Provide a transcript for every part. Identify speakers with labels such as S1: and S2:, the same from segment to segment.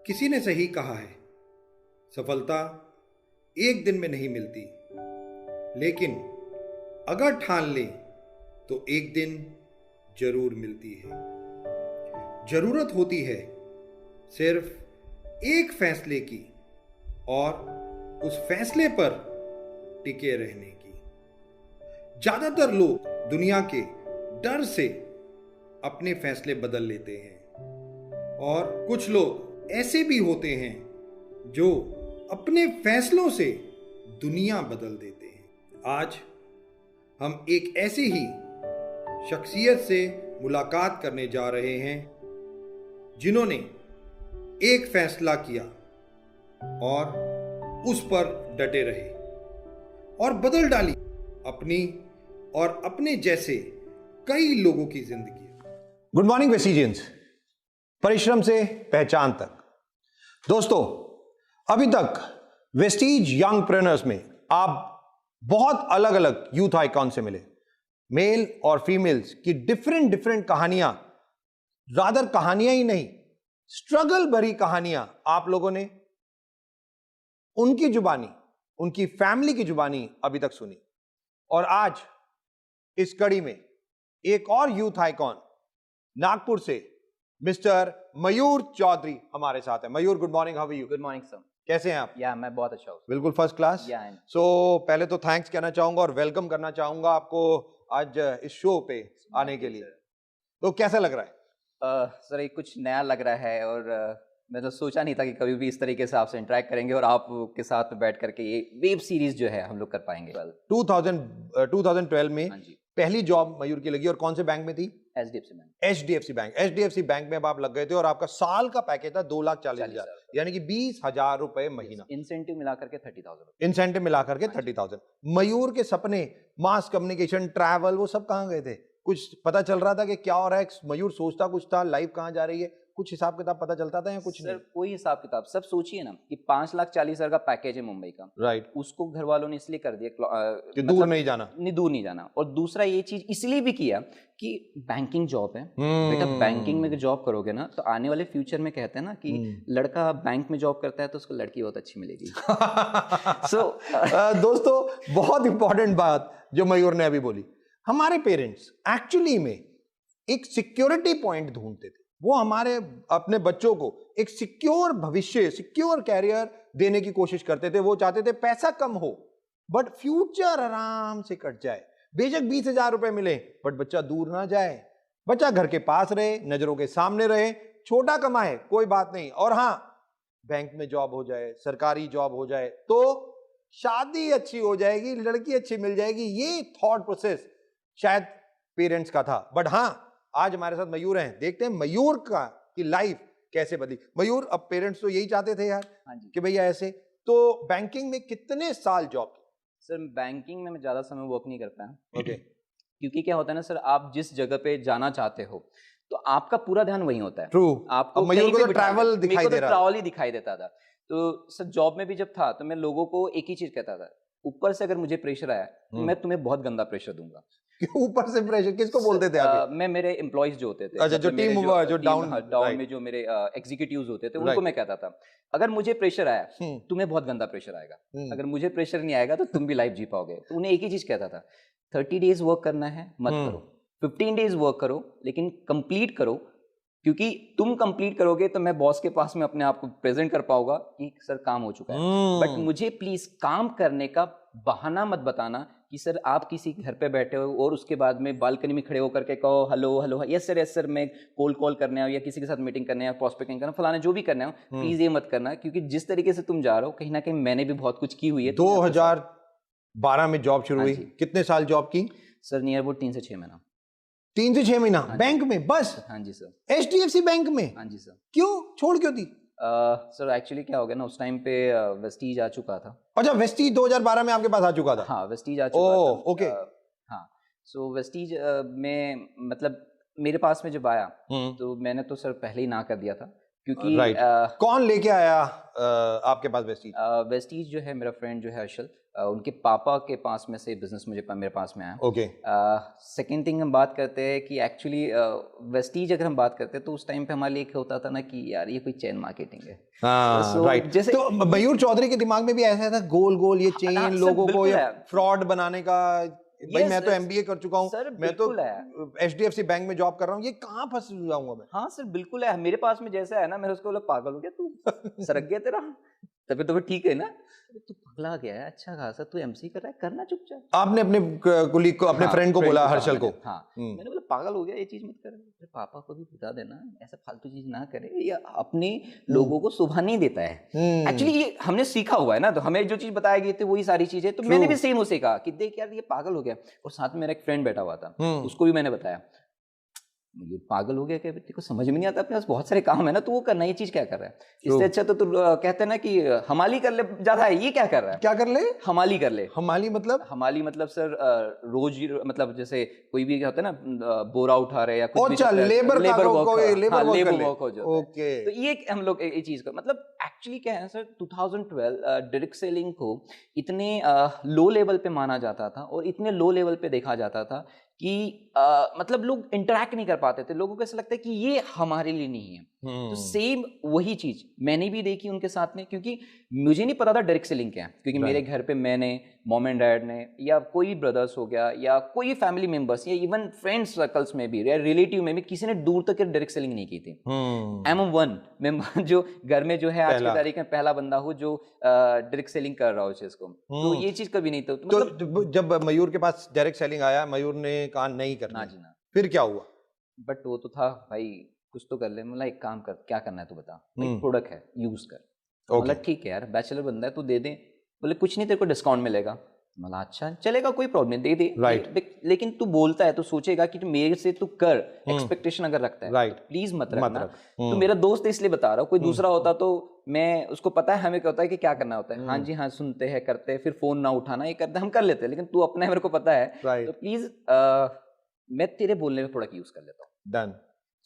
S1: किसी ने सही कहा है, सफलता एक दिन में नहीं मिलती, लेकिन अगर ठान ले तो एक दिन जरूर मिलती है। जरूरत होती है सिर्फ एक फैसले की और उस फैसले पर टिके रहने की। ज्यादातर लोग दुनिया के डर से अपने फैसले बदल लेते हैं और कुछ लोग ऐसे भी होते हैं जो अपने फैसलों से दुनिया बदल देते हैं। आज हम एक ऐसे ही शख्सियत से मुलाकात करने जा रहे हैं जिन्होंने एक फैसला किया और उस पर डटे रहे और बदल डाली अपनी और अपने जैसे कई लोगों की जिंदगी।
S2: गुड मॉर्निंग वेस्टिजियंस, परिश्रम से पहचान तक। दोस्तों, अभी तक वेस्टीज यंगप्रेन्योर्स में आप बहुत अलग अलग यूथ आइकॉन से मिले। मेल और फीमेल्स की डिफरेंट कहानियां, रादर कहानियां ही नहीं, स्ट्रगल भरी कहानियां आप लोगों ने उनकी जुबानी, उनकी फैमिली की जुबानी अभी तक सुनी। और आज इस कड़ी में एक और यूथ आइकॉन नागपुर से मिस्टर मयूर चौधरी हमारे साथ है। Mayur, good morning, how are you?
S3: Good morning sir.
S2: कैसे हैं आप?
S3: या मैं बहुत अच्छा हूँ।
S2: बिल्कुल फर्स्ट क्लास। सो पहले तो थैंक्स कहना चाहूंगा और वेलकम करना चाहूंगा आपको आज इस शो पे आने के लिए। तो कैसा लग रहा है?
S3: सर ये कुछ नया लग रहा है और मैं तो सोचा नहीं था कि कभी भी इस तरीके से आपसे इंटरेक्ट करेंगे और आपके साथ बैठ करके ये वेब सीरीज जो है हम लोग कर पाएंगे।
S2: 2012 में पहली जॉब मयूर की लगी और कौन से बैंक में थी?
S3: HDFC bank.
S2: HDFC bank. HDFC bank में आप लग गए थे और आपका साल का पैकेज था 2,40,000, यानी कि 20,000 रुपए महीना।
S3: इंसेंटिव मिलाकर के 30,000।
S2: इंसेंटिव मिलाकर के 30,000। मयूर के सपने, मास कम्युनिकेशन, ट्रैवल, वो सब कहाँ गए थे? कुछ पता चल रहा था कि क्या हो रहा है? मयूर सोचता कुछ था, लाइफ कहाँ जा रही है, कुछ हिसाब किताब पता चलता था या कुछ
S3: सर नहीं? कोई हिसाब किताब, सब सोचिए ना कि 5,40,000 का पैकेज है मुंबई का।
S2: राइट।
S3: उसको घर वालों ने इसलिए कर दिया
S2: कि दूर नहीं जाना,
S3: दूर नहीं जाना। और दूसरा ये चीज इसलिए भी किया कि बैंकिंग जॉब है बेटा, बैंकिंग में जॉब करोगे ना तो आने वाले फ्यूचर में कहते हैं ना कि लड़का बैंक में जॉब करता है तो उसको लड़की बहुत अच्छी मिलेगी।
S2: दोस्तों, बहुत इंपॉर्टेंट बात जो मयूर ने अभी बोली, हमारे पेरेंट्स एक्चुअली में एक सिक्योरिटी पॉइंट ढूंढते थे। वो हमारे अपने बच्चों को एक सिक्योर भविष्य, सिक्योर कैरियर देने की कोशिश करते थे। वो चाहते थे पैसा कम हो बट फ्यूचर आराम से कट जाए। बेशक 20,000 रुपए मिले बट बच्चा दूर ना जाए, बच्चा घर के पास रहे, नजरों के सामने रहे, छोटा कमाए कोई बात नहीं, और हाँ बैंक में जॉब हो जाए, सरकारी जॉब हो जाए तो शादी अच्छी हो जाएगी, लड़की अच्छी मिल जाएगी। ये थॉट प्रोसेस शायद पेरेंट्स का था। बट हाँ, आज हमारे साथ मयूर हैं, देखते हैं मयूर की लाइफ कैसे बदली। मयूर, अब पेरेंट्स तो यही चाहते थे यार कि भैया ऐसे, तो बैंकिंग में कितने साल जॉब की?
S3: सर बैंकिंग में मैं ज्यादा समय वर्क नहीं कर पाया।
S2: ओके।
S3: क्योंकि क्या होता है ना सर, आप जिस जगह पे जाना चाहते हो तो आपका पूरा ध्यान वहीं होता है।
S2: ट्रू।
S3: आपको
S2: मयूर को तो ट्रैवल दिखाई दे रहा,
S3: ट्रैवल ही दिखाई देता था। तो सर जॉब में भी जब था तो मैं लोगों को एक ही चीज कहता था, ऊपर से अगर मुझे प्रेशर आया तो मैं तुम्हें बहुत गंदा प्रेशर दूंगा।
S2: ऊपर से प्रेशर किसको बोलते थे आप?
S3: मैं मेरे एम्प्लॉइज जो होते थे,
S2: अच्छा, जो टीम जो डाउन
S3: में जो मेरे एग्जीक्यूटिव्स होते थे उनको मैं कहता था, अगर मुझे प्रेशर आया तुम्हें बहुत गंदा प्रेशर आएगा, अगर मुझे प्रेशर नहीं आएगा तो तुम भी लाइफ जी पाओगे। तो उन्हें एक ही चीज कहता था, 30 डेज वर्क करना है मत करो, 15 डेज वर्क करो लेकिन कंप्लीट करो, क्योंकि तुम कंप्लीट करोगे तो मैं बॉस के पास में अपने आप को प्रेजेंट कर पाऊंगा कि सर काम हो चुका है। बट मुझे प्लीज काम करने का बहाना मत बताना कि सर आप किसी घर पे बैठे हो और उसके बाद में बालकनी में खड़े होकर के कहो हेलो हेलो, यस सर मैं कोल्ड कॉल करने आओ या किसी के साथ मीटिंग करने आओ, प्रॉस्पेक्टिंग करना, फलाना जो भी करना हो, प्लीज ये मत करना। क्योंकि जिस तरीके से तुम जा रहे हो कहीं ना कहीं मैंने भी बहुत कुछ की हुई है।
S2: 2012 में जॉब शुरू हुई, कितने साल जॉब की?
S3: सर नियर अबाउट 3 से 6 महीना।
S2: 3 से 6 महीना बैंक में बस?
S3: हाँ जी सर।
S2: HDFC बैंक में?
S3: हाँ जी सर।
S2: क्यों छोड़ क्यों दी?
S3: सर एक्चुअली क्या हो गया ना, उस टाइम पे वेस्टीज आ चुका था।
S2: अच्छा, वेस्टीज 2012 में आपके पास आ चुका था?
S3: हाँ, वेस्टीज आ चुका था।
S2: ओके।
S3: हाँ, सो वेस्टीज में मतलब मेरे पास में जब आया तो मैंने तो सर पहले ही ना कर दिया था, क्योंकि
S2: राइट कौन लेके आया आपके पास वेस्टीज?
S3: वेस्टीज जो है मेरा फ्रेंड जो है हर्षल, उनके पापा के पास में से बिजनेस मेरे पास में आया।
S2: ओके।
S3: सेकेंड थिंग हम बात करते हैं कि एक्चुअली वेस्टीज अगर हम बात करते हैं तो उस टाइम पे हमारे लिए क्या होता था ना कि यार ये कोई चेन मार्केटिंग है।
S2: राइट।
S3: जैसे
S2: तो मयूर चौधरी के दिमाग में भी ऐसा था गोल गोल ये चेन लोगों को ये फ्रॉड बनाने का। भाई मैं तो एमबीए कर चुका हूँ, मैं तो एचडीएफसी बैंक में जॉब कर रहा हूँ, ये कहाँ फंस जाऊंगा मैं?
S3: हाँ सर बिल्कुल है। मेरे पास में जैसा है ना, मेरे उसको बोला पागल हो गया तू, सरक गया तेरा तबीयत तो ठीक है ना, तू पगला गया है, अच्छा खासा तू एमसी कर रहा है, करना चुपचाप।
S2: आपने अपने कुलीग को, अपने फ्रेंड को बोला, हर्षल को?
S3: हाँ मैंने बोला पागल हो गया, ये चीज मत कर, पापा को भी बता देना ऐसा फालतू चीज ना करे, या अपने लोगों को सुबह नहीं देता है। एक्चुअली ये हमने सीखा हुआ है ना, तो हमें जो चीज बताई गई थी वही सारी चीजें, तो मैंने भी सेम उसे कहा कि देख यार ये पागल हो गया। और साथ में मेरा एक फ्रेंड बैठा हुआ था, उसको भी मैंने बताया ये पागल हो गया, क्या तेरे को समझ में नहीं आता, अपने पास बहुत सारे काम है ना, तू वो करना, ये चीज क्या कर रहा है, इससे अच्छा तो तू कहते हैं ना कि हमाली कर ले ज्यादा है, ये क्या कर रहा है?
S2: क्या कर ले?
S3: हमाली कर ले।
S2: हमाली मतलब?
S3: हमाली मतलब सर रोज, मतलब जैसे कोई भी होता है ना बोरा उठा रहे या कुछ भी,
S2: लेबर
S3: वर्क हो जाता है। तो ये हम लोग ये चीज का मतलब एक्चुअली क्या है सर, 2012 डायरेक्ट सेलिंग को इतने लो लेवल पे माना जाता था और इतने लो लेवल पे देखा जाता था कि मतलब लोग इंटरेक्ट नहीं कर पाते थे, लोगों को ऐसा लगता है कि ये हमारे लिए नहीं है। तो सेम वही चीज मैंने भी देखी उनके साथ में, क्योंकि मुझे नहीं पता था डायरेक्ट सेलिंग क्या है, क्योंकि मेरे घर पे मैंने, मॉम एंड डैड ने, या कोई ब्रदर्स हो गया, या कोई फैमिली मेंबर्स, या इवन फ्रेंड्स सर्कल्स में भी, या रिलेटिव में भी किसी ने दूर तक डायरेक्ट सेलिंग नहीं की थी। आई एम वन मेंबर जो घर में जो है आज की तारीख में पहला बंदा हो जो डायरेक्ट सेलिंग कर रहा हो चीज को, तो ये चीज कभी नहीं था।
S2: तो मतलब जब मयूर के पास डायरेक्ट सेलिंग आया, मयूर ने कहा नहीं करना,
S3: जी ना,
S2: फिर क्या हुआ?
S3: बट वो तो था भाई कुछ तो कर ले, मतलब एक काम कर, क्या करना है तू बता, एक प्रोडक्ट है यूज कर, मतलब ठीक है यार बैचलर बंदा है तू दे दे, बोले कुछ नहीं तेरे को डिस्काउंट मिलेगा, मतलब अच्छा चलेगा कोई प्रॉब्लम नहीं, दे दे।
S2: राइट।
S3: लेकिन तू बोलता है तो सोचेगा कि तू मेरे से तू कर, एक्सपेक्टेशन अगर रखता है
S2: राइट,
S3: प्लीज मत रखना। तो मेरा दोस्त इसलिए बता रहा हूँ, कोई दूसरा होता तो मैं उसको पता है हमें क्या होता है कि क्या करना होता है, हाँ जी हाँ सुनते हैं करते हैं, फिर फोन ना उठाना, ये करते हम कर लेते हैं, लेकिन तू अपना है मेरे को पता है, तो प्लीज मैं तेरे बोलने में प्रोडक्ट यूज कर लेता हूँ।
S2: डन।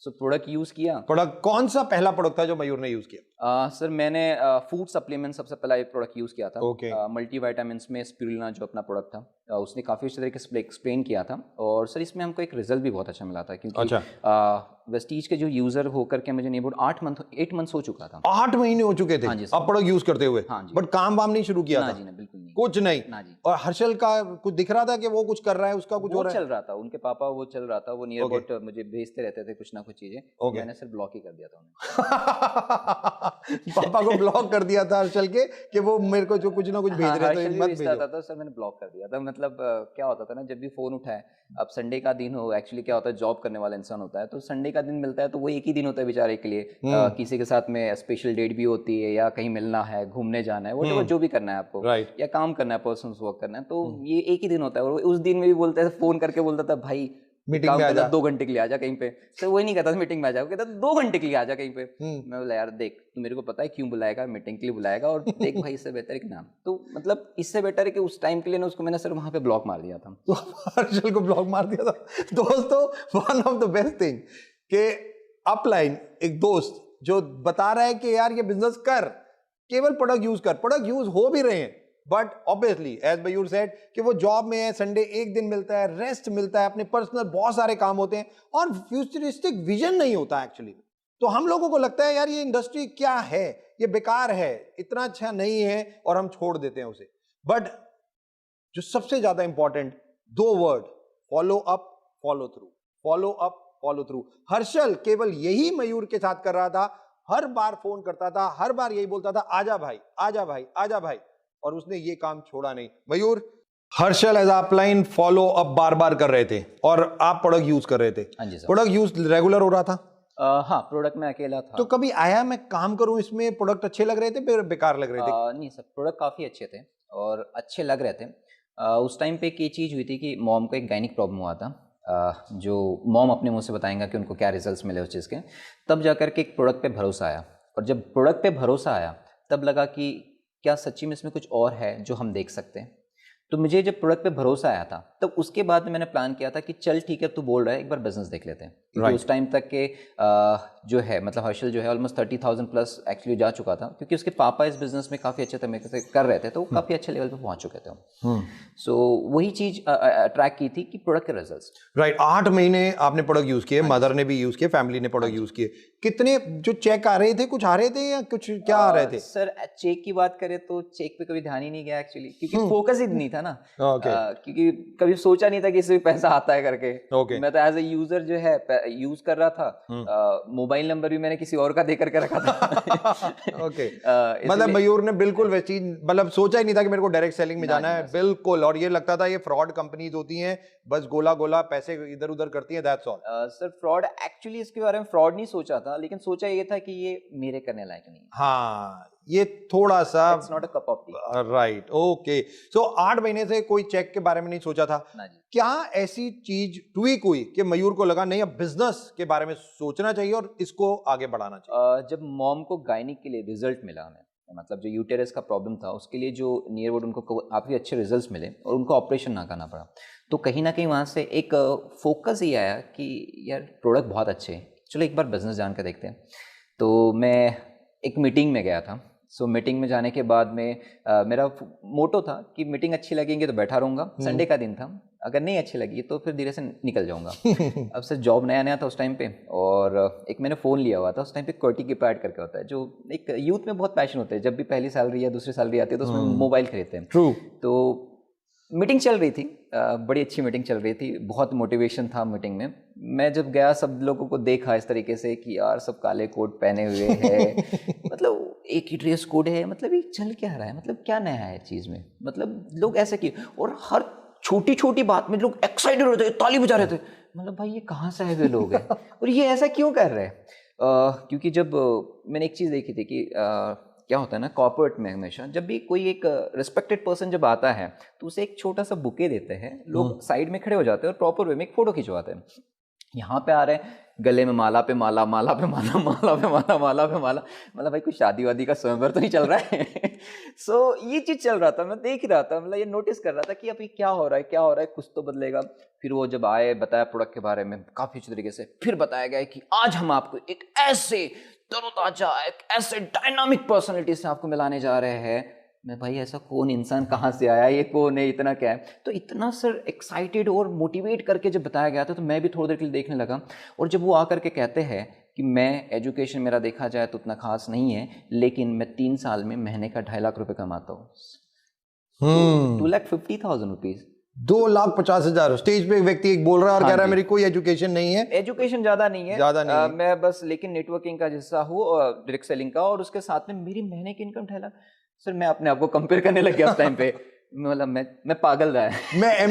S3: सो प्रोडक्ट यूज किया।
S2: प्रोडक्ट कौन सा पहला प्रोडक्ट था जो मयूर ने यूज किया?
S3: सर मैंने फूड सप्लीमेंट सबसे पहला एक प्रोडक्ट यूज किया था। मल्टीविटामिन्स में स्पिरुलिना जो अपना प्रोडक्ट था, उसने काफी अच्छे तरीके से एक्सप्लेन किया था, और सर इसमें हमको एक रिजल्ट भी बहुत अच्छा मिला था, क्योंकि वेस्टीज के जो यूजर होकर के मुझे नहीं बोल 8 मंथ हो चुका था।
S2: 8 महीने हो चुके थे
S3: हाँ जी
S2: अब प्रोडक्ट यूज करते हुए?
S3: हाँ जी।
S2: बट काम वाम नहीं शुरू किया था?
S3: जी ना, बिल्कुल नहीं,
S2: कुछ नहीं
S3: ना जी।
S2: और हर्षल का कुछ दिख रहा था कि वो कुछ कर रहा है, उसका कुछ हो रहा है?
S3: चल रहा था, उनके पापा वो चल रहा था, वो नियर अबाउट मुझे भेजते रहते थे कुछ ना कुछ चीजें, मैंने सिर्फ ब्लॉक ही कर दिया था उन्हें।
S2: पापा को ब्लॉक कर दिया था हर्षल के कि वो मेरे को जो कुछ ना कुछ भेज रहे थे मत भेजो।
S3: था सर मैंने ब्लॉक कर दिया था। मतलब क्या होता था ना, जब भी फोन उठाए, अब संडे का दिन हो, एक्चुअली क्या होता है जॉब करने वाला इंसान होता है, तो संडे का दिन मिलता है तो वो एक ही दिन होता है बेचारे के लिए, किसी के साथ में स्पेशल डेट भी होती है, या कहीं मिलना है, घूमने जाना है, वो जो भी करना है आपको, या काम करना है, पर्सनल वर्क करना है, तो ये एक ही दिन होता है। और उस दिन में भी बोलते थे, फोन करके बोलता था भाई
S2: मीटिंग में आ जा,
S3: 2 घंटे के लिए आ जा कहीं पे। सर वही नहीं कहता था मीटिंग में आ जा, कहता 2 घंटे के लिए आ जा कहीं पे। मैं बोला यार देख तू मेरे को पता है क्यों बुलाएगा, मीटिंग के लिए बुलाएगा, और देख भाई इससे बेहतर है कि ना, तो मतलब इससे बेटर है कि उस टाइम के लिए ना उसको मैंने सर वहां पे ब्लॉक मार दिया था।
S2: तो हर्षल को ब्लॉक मार दिया था। दोस्तों one of the best thing कि अपलाइन एक दोस्त जो बता रहा है कि यार ये बिजनेस कर, केवल प्रोडक्ट यूज कर, प्रोडक्ट यूज हो भी रहे हैं, but obviously as Mayur said कि वो जॉब में है, संडे एक दिन मिलता है, रेस्ट मिलता है, अपने पर्सनल बहुत सारे काम होते हैं, और फ्यूचरिस्टिक विजन नहीं होता एक्चुअली। तो हम लोगों को लगता है यार ये इंडस्ट्री क्या है, ये बेकार है, इतना अच्छा नहीं है, और हम छोड़ देते हैं उसे। बट जो सबसे ज्यादा important 2 word, follow up, follow through, follow up, follow through. Harshal केवल यही मयूर के साथ कर रहा था, हर बार फोन करता था, हर बार यही बोलता था आजा भाई, आजा भाई, आजा भाई, और उसने ये काम छोड़ा नहीं। Mayur, Harshal as upline follow up बार बार कर रहे थे और आप प्रोडक्ट यूज कर रहे थे। प्रोडक्ट यूज रेगुलर हो रहा था?
S3: हाँ, प्रोडक्ट में अकेला था।
S2: तो कभी आया मैं काम करूं इसमें, प्रोडक्ट अच्छे लग रहे थे फिर बेकार लग रहे थे?
S3: नहीं सर, प्रोडक्ट काफी अच्छे थे और अच्छे लग रहे थे। उस टाइम पे एक चीज हुई थी कि मॉम को एक गायनिक प्रॉब्लम हुआ था, जो मॉम अपने मुंह से बताएंगा कि उनको क्या रिजल्ट्स मिले उस चीज़ के। तब जाकर के एक प्रोडक्ट पे भरोसा आया, और जब प्रोडक्ट पे भरोसा आया तब लगा कि क्या सच्ची में इसमें कुछ और है जो हम देख सकते हैं। तो मुझे जब प्रोडक्ट पे भरोसा आया था तब उसके बाद मैंने प्लान किया था कि चल ठीक है तू बोल रहा है, एक बार बिजनेस देख लेते हैं। क्योंकि उस टाइम तक के जो है मतलब हर्षल जो है ऑलमोस्ट 30,000 प्लस एक्चुअली जा चुका था, क्योंकि उसके पापा इस बिजनेस में काफ़ी अच्छे तरीके से कर रहे थे, तो वो काफ़ी अच्छे लेवल पे पहुंच चुके थे। सो वही चीज़ अट्रैक्ट की थी कि प्रोडक्ट के रिजल्ट्स।
S2: राइट, 8 महीने आपने प्रोडक्ट यूज किए, मदर ने भी यूज किए, फैमिली ने प्रोडक्ट यूज किए। कितने जो चेक आ रहे थे, कुछ आ रहे थे या कुछ क्या आ रहे थे?
S3: सर चेक की बात करें तो चेक पे कभी ध्यान ही नहीं गया एक्चुअली, क्योंकि फोकस ही नहीं था ना। क्योंकि कभी सोचा नहीं था कि इससे पैसा आता है करके। मैं तो एज ए यूजर जो है यूज कर रहा था। मोबाइल नंबर भी मैंने किसी और का दे करके रखा था।
S2: मतलब मयूर ने बिल्कुल वैसी मतलब सोचा ही नहीं था कि मेरे को डायरेक्ट सेलिंग में जाना है, बिल्कुल। और ये लगता था ये फ्रॉड कंपनीज होती हैं, बस गोला गोला पैसे इधर उधर करती हैं, that's all.
S3: Sir fraud actually इसके बारे में फ्रॉड नहीं सोचा था, लेकिन सोचा ये था कि ये मेरे करने लायक नहीं।
S2: हाँ, ये थोड़ा सा
S3: it's not a cup of tea.
S2: Right, okay. So 8 महीने से कोई चेक के बारे में नहीं सोचा था
S3: ना जी।
S2: क्या ऐसी चीज ट्वीक हुई कि मयूर को लगा नहीं अब बिजनेस के बारे में सोचना चाहिए और इसको आगे बढ़ाना चाहिए?
S3: जब मॉम को गायनिक के लिए रिजल्ट मिला हमें, मतलब जो यूटेरस का प्रॉब्लम था उसके लिए जो नियर अबाउट उनको काफ़ी अच्छे रिजल्ट्स मिले और उनको ऑपरेशन ना करना पड़ा, तो कहीं ना कहीं वहाँ से एक फोकस ही आया कि यार प्रोडक्ट बहुत अच्छे हैं, चलो एक बार बिजनेस जान कर देखते हैं। तो मैं एक मीटिंग में गया था। सो मीटिंग में जाने के बाद में मेरा मोटो था कि मीटिंग अच्छी लगेंगी तो बैठा रहूँगा। संडे का दिन था, अगर नहीं अच्छी लगी तो फिर धीरे से निकल जाऊँगा। अब सर जॉब नया नया था उस टाइम पे, और एक मैंने फ़ोन लिया हुआ था उस टाइम पे, QWERTY कीपैड करके होता है, जो एक यूथ में बहुत पैशन होता है, जब भी पहली सैलरी या दूसरी सैलरी आती है तो उसमें मोबाइल खरीदते हैं।
S2: ट्रू।
S3: तो मीटिंग चल रही थी, बड़ी अच्छी मीटिंग चल रही थी, बहुत मोटिवेशन था मीटिंग में। मैं जब गया सब लोगों को देखा इस तरीके से कि यार सब काले कोट पहने हुए हैं, मतलब एक ही ड्रेस कोड है, मतलब ये चल क्या रहा है, मतलब क्या नया है चीज़ में, मतलब लोग ऐसे किए, और हर छोटी छोटी बात में लोग एक्साइटेड होते थे, ताली बजा रहे थे, मतलब भाई ये कहाँ से आए हुए लोग हैं और ये ऐसा क्यों कर रहे हैं? क्योंकि जब मैंने एक चीज़ देखी थी कि क्या होता है ना कॉर्पोरेट में, हमेशा जब भी कोई एक रिस्पेक्टेड पर्सन जब आता है तो उसे एक छोटा सा बुके देते हैं, लोग साइड में खड़े हो जाते हैं और प्रॉपर वे में एक फोटो खिंचवाते हैं। यहाँ पे आ रहे हैं गले में माला पे माला, माला पे माला, माला पे माला, माला पे माला, मतलब भाई कोई शादी वादी का स्वयंवर तो नहीं चल रहा है। सो ये चीज़ चल रहा था, मैं देख रहा था, मतलब ये नोटिस कर रहा था कि अभी क्या हो रहा है, क्या हो रहा है, कुछ तो बदलेगा। फिर वो जब आए, बताया प्रोडक्ट के बारे में काफ़ी अच्छे तरीके से, फिर बताया गया कि आज हम आपको एक ऐसे तरोताजा, एक ऐसे डायनामिक पर्सनैलिटी से आपको मिलाने जा रहे हैं। मैं भाई ऐसा कौन इंसान कहाँ से आया, ये कौन है, इतना क्या है? तो इतना सर एक्साइटेड और मोटिवेट करके जब बताया गया था तो मैं भी थोड़ी देर के लिए देखने लगा। और जब वो आकर के कहते हैं कि मैं एजुकेशन मेरा देखा जाए तो उतना खास नहीं है, लेकिन मैं 3 साल में महीने का 2.5 लाख रुपए कमाता हूँ, 2,50,000 रुपीज,
S2: 2,50,000। स्टेज पे एक व्यक्ति एक बोल रहा है और कह रहा है मेरी कोई एजुकेशन नहीं है,
S3: एजुकेशन ज्यादा नहीं है,
S2: ज्यादा नहीं है।
S3: मैं बस लेकिन नेटवर्किंग का हिस्सा हूँ, डायरेक्ट सेलिंग का, और उसके साथ में मेरी महीने की इनकम 2.5 लाख। सर मैं अपने आप को कंपेयर करने लग गया उस टाइम पे, मतलब मैं पागल रहा है।
S2: मैं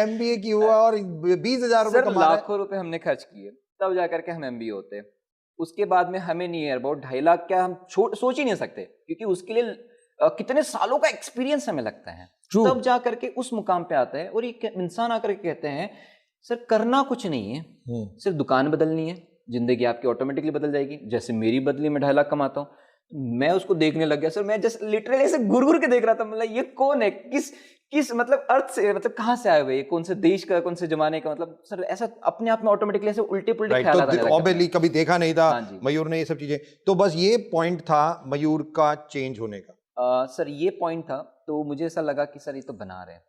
S2: MBA की हुआ और 20,000 रुपए कमा रहा है।
S3: लाखों रुपए हमने खर्च किए तब जाकर के हम MBA होते। उसके बाद में हमें नियर अबाउट 2.5 लाख क्या हम सोच ही नहीं सकते, क्योंकि उसके लिए कितने सालों का एक्सपीरियंस हमें लगता है। तब जा करके उस मुकाम पे आता है। और एक इंसान आकर के कहते हैं सर करना कुछ नहीं है, सिर्फ दुकान बदलनी है, जिंदगी आपकी ऑटोमेटिकली बदल जाएगी। जैसे मेरी बदली, मैं 2.5 लाख कमाता हूँ। मैं उसको देखने लग गया सर, मैं जस्ट लिटरली ऐसे घूर के देख रहा था, मतलब ये कौन है, किस मतलब अर्थ से, मतलब कहाँ से आए हुए, कौन से देश का, कौन से जमाने का, मतलब सर ऐसा अपने आप में ऑटोमेटिकली ऐसे उल्टे पुल्टे ख्याल आने लगे।
S2: ऑब्वियसली कभी देखा नहीं था मयूर ने ये सब चीजें, तो बस ये पॉइंट था मयूर का चेंज होने का।
S3: सर ये पॉइंट था, तो मुझे ऐसा लगा कि सर ये तो बना रहे हैं,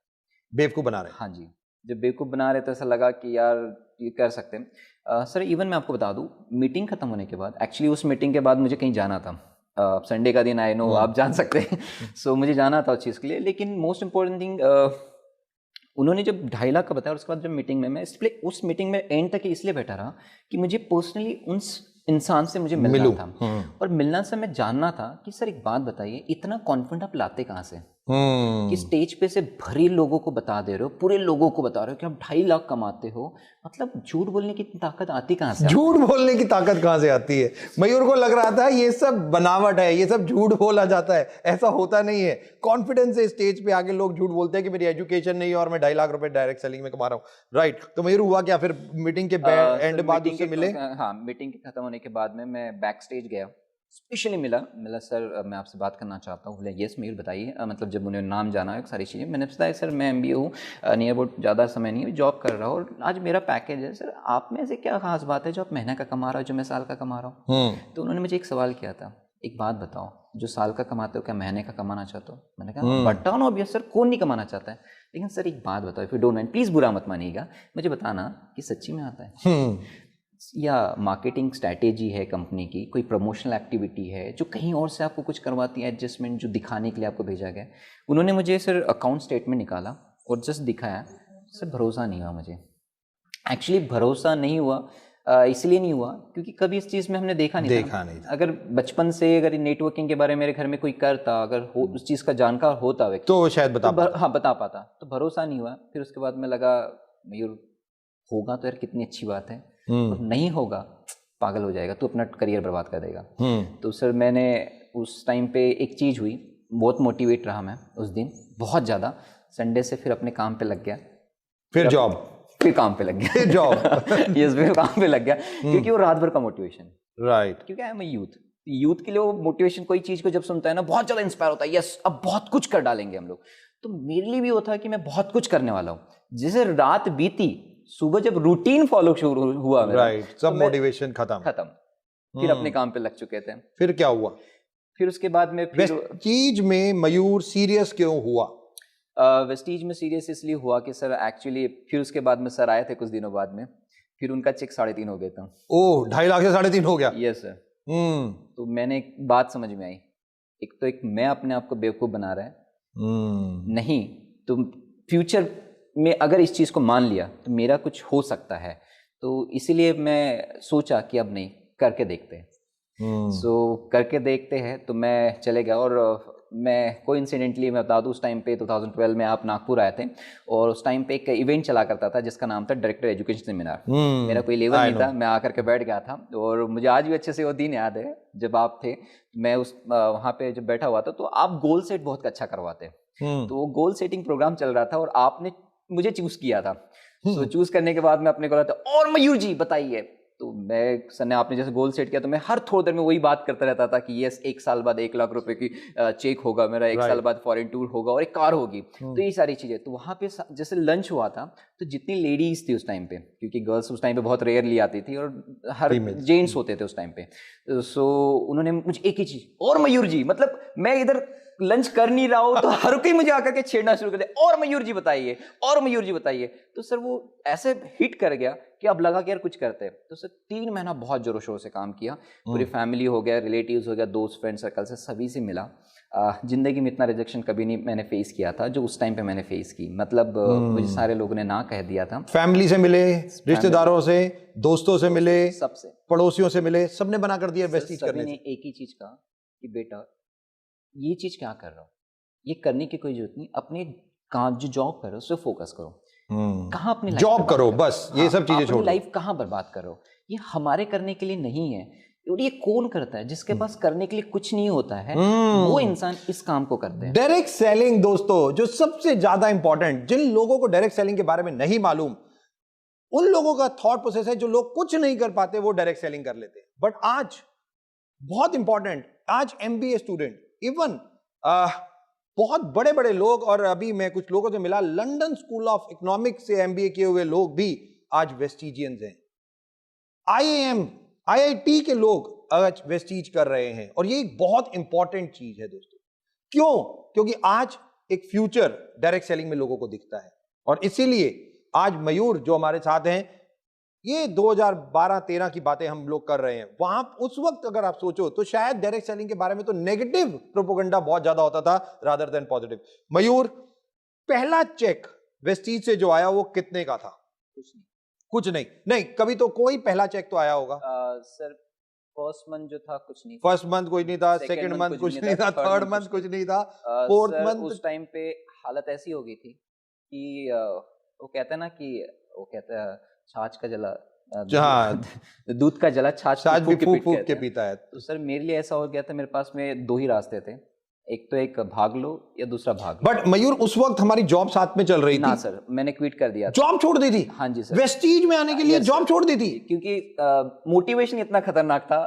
S2: बेवकूफ बना रहे हैं।
S3: हाँ जी, जब बेवकूफ बना रहे तो ऐसा लगा कि यार ये कर सकते हैं। सर इवन मैं आपको बता दूं, मीटिंग खत्म होने के बाद, एक्चुअली उस मीटिंग के बाद मुझे कहीं जाना था, संडे का दिन, आई नो आप जान सकते हैं। सो मुझे जाना था उस चीज़ के लिए, लेकिन मोस्ट इंपॉर्टेंट थिंग उन्होंने जब 2.5 लाख का बताया, उसके बाद जब मीटिंग में मैं इसलिए उस मीटिंग में एंड तक इसलिए बैठा रहा कि मुझे पर्सनली उस इंसान से मुझे मिलना था। और मिलना से मैं जानना था कि सर एक बात बताइए, इतना कॉन्फिडेंट आप लाते कहाँ से, कि स्टेज पे से भरे लोगों को बता दे रहे हो, पूरे लोगों को बता रहे हो कि आप 2.5 लाख कमाते हो, मतलब झूठ बोलने की ताकत आती कहाँ से?
S2: झूठ बोलने की ताकत कहाँ से आती है? मयूर को लग रहा था ये सब बनावट है, ये सब झूठ बोला जाता है, ऐसा होता नहीं है। कॉन्फिडेंस से स्टेज पे आगे लोग झूठ बोलते हैं कि मेरी एजुकेशन नहीं है और मैं 2.5 लाख रुपए डायरेक्ट सेलिंग में कमा रहा हूँ। राइट, तो मयूर हुआ क्या फिर मीटिंग के एंड बाद उससे मिले?
S3: हाँ, मीटिंग के खत्म होने के बाद में मैं बैक स्टेज गया, स्पेशली मिला सर मैं आपसे बात करना चाहता हूँ। बोले यस मयूर बताइए। मतलब जब उन्होंने नाम जाना है सारी चीज़ें, मैंने बताया सर मैं MBA हूँ, नियर अबाउट ज़्यादा समय नहीं है, जॉब कर रहा हूँ और आज मेरा पैकेज है। सर आप में से क्या खास बात है जो आप महीने का कमा रहा हो जो मैं साल का कमा रहा हूँ? तो उन्होंने मुझे एक सवाल किया था, एक बात बताओ, जो साल का कमाते हो क्या महीने का कमाना चाहते हो? मैंने कहा बताओ ना। ऑब्वियस सर, कौन नहीं कमाना चाहता है, लेकिन सर एक बात बताओ, if you don't mind, please बुरा मत मानिएगा, मुझे बताना कि सच्ची में आता है या मार्केटिंग स्ट्रैटेजी है कंपनी की, कोई प्रमोशनल एक्टिविटी है जो कहीं और से आपको कुछ करवाती है, एडजस्टमेंट जो दिखाने के लिए आपको भेजा गया। उन्होंने मुझे सर अकाउंट स्टेटमेंट निकाला और जस्ट दिखाया। सर भरोसा नहीं हुआ मुझे, एक्चुअली भरोसा नहीं हुआ। इसलिए नहीं हुआ क्योंकि कभी इस चीज़ में हमने देखा नहीं था। अगर बचपन से अगर नेटवर्किंग के बारे में मेरे घर में कोई करता, अगर उस चीज़ का जानकार होता व्यक्ति
S2: तो शायद बता
S3: पाता। तो भरोसा नहीं हुआ। फिर उसके बाद में लगा मयूर होगा तो यार कितनी अच्छी बात है, और नहीं होगा पागल हो जाएगा, तो अपना करियर बर्बाद कर देगा। तो सर मैंने उस टाइम पे एक चीज़ हुई, बहुत मोटिवेट रहा मैं उस दिन बहुत ज़्यादा। संडे से फिर अपने काम पे लग गया,
S2: फिर जॉब,
S3: फिर काम पे लग गया, जॉब यस फिर काम पे लग गया, क्योंकि वो रात भर का मोटिवेशन,
S2: राइट,
S3: क्योंकि आई एम यूथ के लिए वो मोटिवेशन, कोई चीज़ को जब सुनता है ना बहुत ज़्यादा इंस्पायर होता है, यस अब बहुत कुछ कर डालेंगे हम लोग। तो मेरे लिए भी वो था कि मैं बहुत कुछ करने वाला हूँ। जैसे रात बीती, सुबह जब रूटीन फॉलो शुरू हुआ मेरा,
S2: राइट, सब मोटिवेशन खत्म।
S3: फिर अपने काम पे लग चुके थे।
S2: फिर क्या हुआ?
S3: फिर उसके बाद में
S2: वेस्टीज में मयूर सीरियस क्यों हुआ?
S3: वेस्टीज में सीरियस इसलिए हुआ कि सर एक्चुअली फिर उसके बाद में सर आए थे कुछ दिनों बाद में, फिर उनका चेक 3.5 हो गया था।
S2: ओह, 2.5 लाख से 3.5 हो गया?
S3: Yes sir. तो मैंने एक बात समझ में आई, एक तो एक मैं अपने आप को बेवकूफ़ बना रहा है, नहीं तो फ्यूचर में अगर इस चीज़ को मान लिया तो मेरा कुछ हो सकता है। तो इसीलिए मैं सोचा कि अब नहीं, करके देखते हैं। सो करके देखते हैं। तो मैं चले गया और मैं कोइंसिडेंटली मैं बता दूँ, उस टाइम पे 2012 में आप नागपुर आए थे और उस टाइम पे एक इवेंट चला करता था जिसका नाम था डायरेक्टर एजुकेशन सेमिनार। मेरा कोई लेवल नहीं था, मैं आकर के बैठ गया था और मुझे आज भी अच्छे से वो दिन याद है जब आप थे। मैं उस वहाँ पे जब बैठा हुआ था तो आप गोल सेट बहुत अच्छा करवाते, तो वो गोल सेटिंग प्रोग्राम चल रहा था और आपने मुझे चूज किया था। तो चूज करने के बाद मैं अपने को था और मयूर जी बताइए, तो मैं सर ने आपने जैसे गोल सेट किया तो मैं हर थोड़ी देर में वही बात करता रहता था कि यस 1 साल बाद 1 लाख रुपए की चेक होगा मेरा, 1 साल बाद फॉरेन टूर होगा और एक कार होगी। तो ये सारी चीजें। तो वहाँ पे जैसे लंच हुआ था तो जितनी लेडीज थी उस टाइम पे, क्योंकि गर्ल्स उस टाइम पे बहुत रेयरली आती थी और हर जेंट्स होते थे उस टाइम पे, सो उन्होंने मुझे एक ही चीज, और मयूर जी, मतलब मैं इधर लंच कर नहीं रहा हूं तो हर कोई मुझे आकर के छेड़ना शुरू कर दे, और मयूर जी बताइए, और मयूर जी बताइए। तो सर वो ऐसे हिट कर गया कि अब लगा कि यार कुछ करते हैं। तो सर 3 महीना बहुत जोरों शोरों से काम किया, पूरी फैमिली हो गया, रिलेटिव्स हो गया, दोस्त फ्रेंड सर्कल से सभी से मिला। जिंदगी में इतना रिजेक्शन कभी नहीं मैंने फेस किया था जो उस टाइम पे मैंने फेस की। मतलब मुझे सारे लोगों ने ना कह दिया था।
S2: फैमिली से मिले, रिश्तेदारों से, दोस्तों से मिले,
S3: सबसे,
S2: पड़ोसियों से मिले, सबने बना कर दिया वेस्टीज करने से।
S3: एक ही चीज कहा कि बेटा ये चीज क्या कर रहा हो, ये करने की कोई जरूरत नहीं, अपने काम जो जॉब कर रहे हो उस पर फोकस करो। कहाँ अपनी
S2: जॉब करो बस, ये सब चीजें छोड़ो,
S3: लाइफ कहाँ बर्बाद करो, ये हमारे करने के लिए नहीं है। और ये कौन करता है? जिसके पास करने के लिए कुछ नहीं होता है वो इंसान इस काम को करते हैं।
S2: डायरेक्ट सेलिंग दोस्तों, जो सबसे ज्यादा इंपॉर्टेंट, जिन लोगों को डायरेक्ट सेलिंग के बारे में नहीं मालूम, उन लोगों का थॉट प्रोसेस है जो लोग कुछ नहीं कर पाते वो डायरेक्ट सेलिंग कर लेते हैं। बट आज बहुत इंपॉर्टेंट, आज MBA स्टूडेंट, इवन बहुत बड़े बड़े लोग, और अभी मैं कुछ लोगों से मिला, लंदन स्कूल ऑफ इकोनॉमिक्स से MBA किए हुए लोग भी आज वेस्टिजियंस हैं। IIM, IIT के लोग आज वेस्टीज कर रहे हैं, और ये एक बहुत इंपॉर्टेंट चीज है दोस्तों। क्यों? क्योंकि आज एक फ्यूचर डायरेक्ट सेलिंग में लोगों को दिखता है, और इसीलिए आज मयूर जो हमारे साथ हैं, ये 2012-13 की बातें हम लोग कर रहे हैं। वहां उस वक्त अगर आप सोचो तो शायद डायरेक्ट सेलिंग के बारे में तो नेगेटिव प्रोपेगेंडा बहुत ज्यादा होता था रादर देन पॉजिटिव। मयूर, पहला चेक वेस्टीज से जो आया वो कितने का था? कुछ नहीं, कभी तो कोई पहला चेक तो आया होगा।
S3: सर फर्स्ट मंथ जो था कुछ नहीं,
S2: फर्स्ट मंथ कुछ नहीं था, सेकंड मंथ कुछ नहीं था, थर्ड मंथ कुछ नहीं था, फोर्थ मंथ।
S3: उस टाइम पे हालत ऐसी हो गई थी कि वो कहते हैं ना कि वो कहते हैं छाछ का जला, दूध का जला छाछ
S2: भी फूक के पीता है।
S3: तो सर मेरे लिए ऐसा हो गया था, मेरे पास में 2 ही रास्ते थे, एक तो एक भाग लो या दूसरा भाग लो।
S2: बट मयूर उस वक्त हमारी जॉब साथ में चल रही थी
S3: ना सर, मैंने क्विट कर दिया,
S2: जॉब छोड़ दी थी।
S3: हाँ जी सर,
S2: वेस्टीज में आने के लिए जॉब छोड़ दी थी,
S3: क्योंकि मोटिवेशन इतना खतरनाक था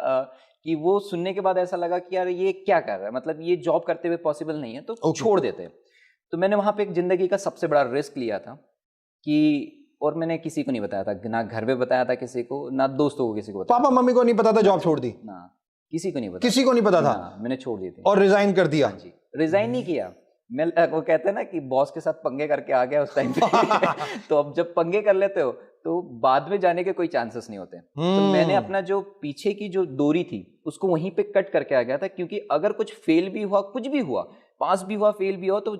S3: कि वो सुनने के बाद ऐसा लगा कि यार ये क्या कर रहा है, मतलब ये जॉब करते हुए पॉसिबल नहीं है, तो छोड़ देते हैं। तो मैंने वहाँ पे एक जिंदगी का सबसे बड़ा रिस्क लिया था कि, और मैंने किसी को नहीं बताया था, ना घर में बताया था किसी को, ना दोस्तों को किसी को बताया।
S2: पापा मम्मी को नहीं पता था जॉब छोड़ दी?
S3: ना, किसी को नहीं पता,
S2: किसी को नहीं पता था,
S3: मैंने छोड़ दी थी।
S2: और रिजाइन कर दिया?
S3: हाँ जी, रिजाइन नहीं किया मैं, वो कहते हैं ना कि बॉस के साथ पंगे करके आ गया उस टाइम पे तो अब जब पंगे कर लेते हो तो बाद में जाने के कोई चांसेस नहीं होते। तो मैंने अपना जो पीछे की जो डोरी थी उसको वहीं पे कट करके आ गया था, क्योंकि अगर कुछ फेल भी हुआ, कुछ भी हुआ, पास भी हुआ, फेल भी हुआ, तो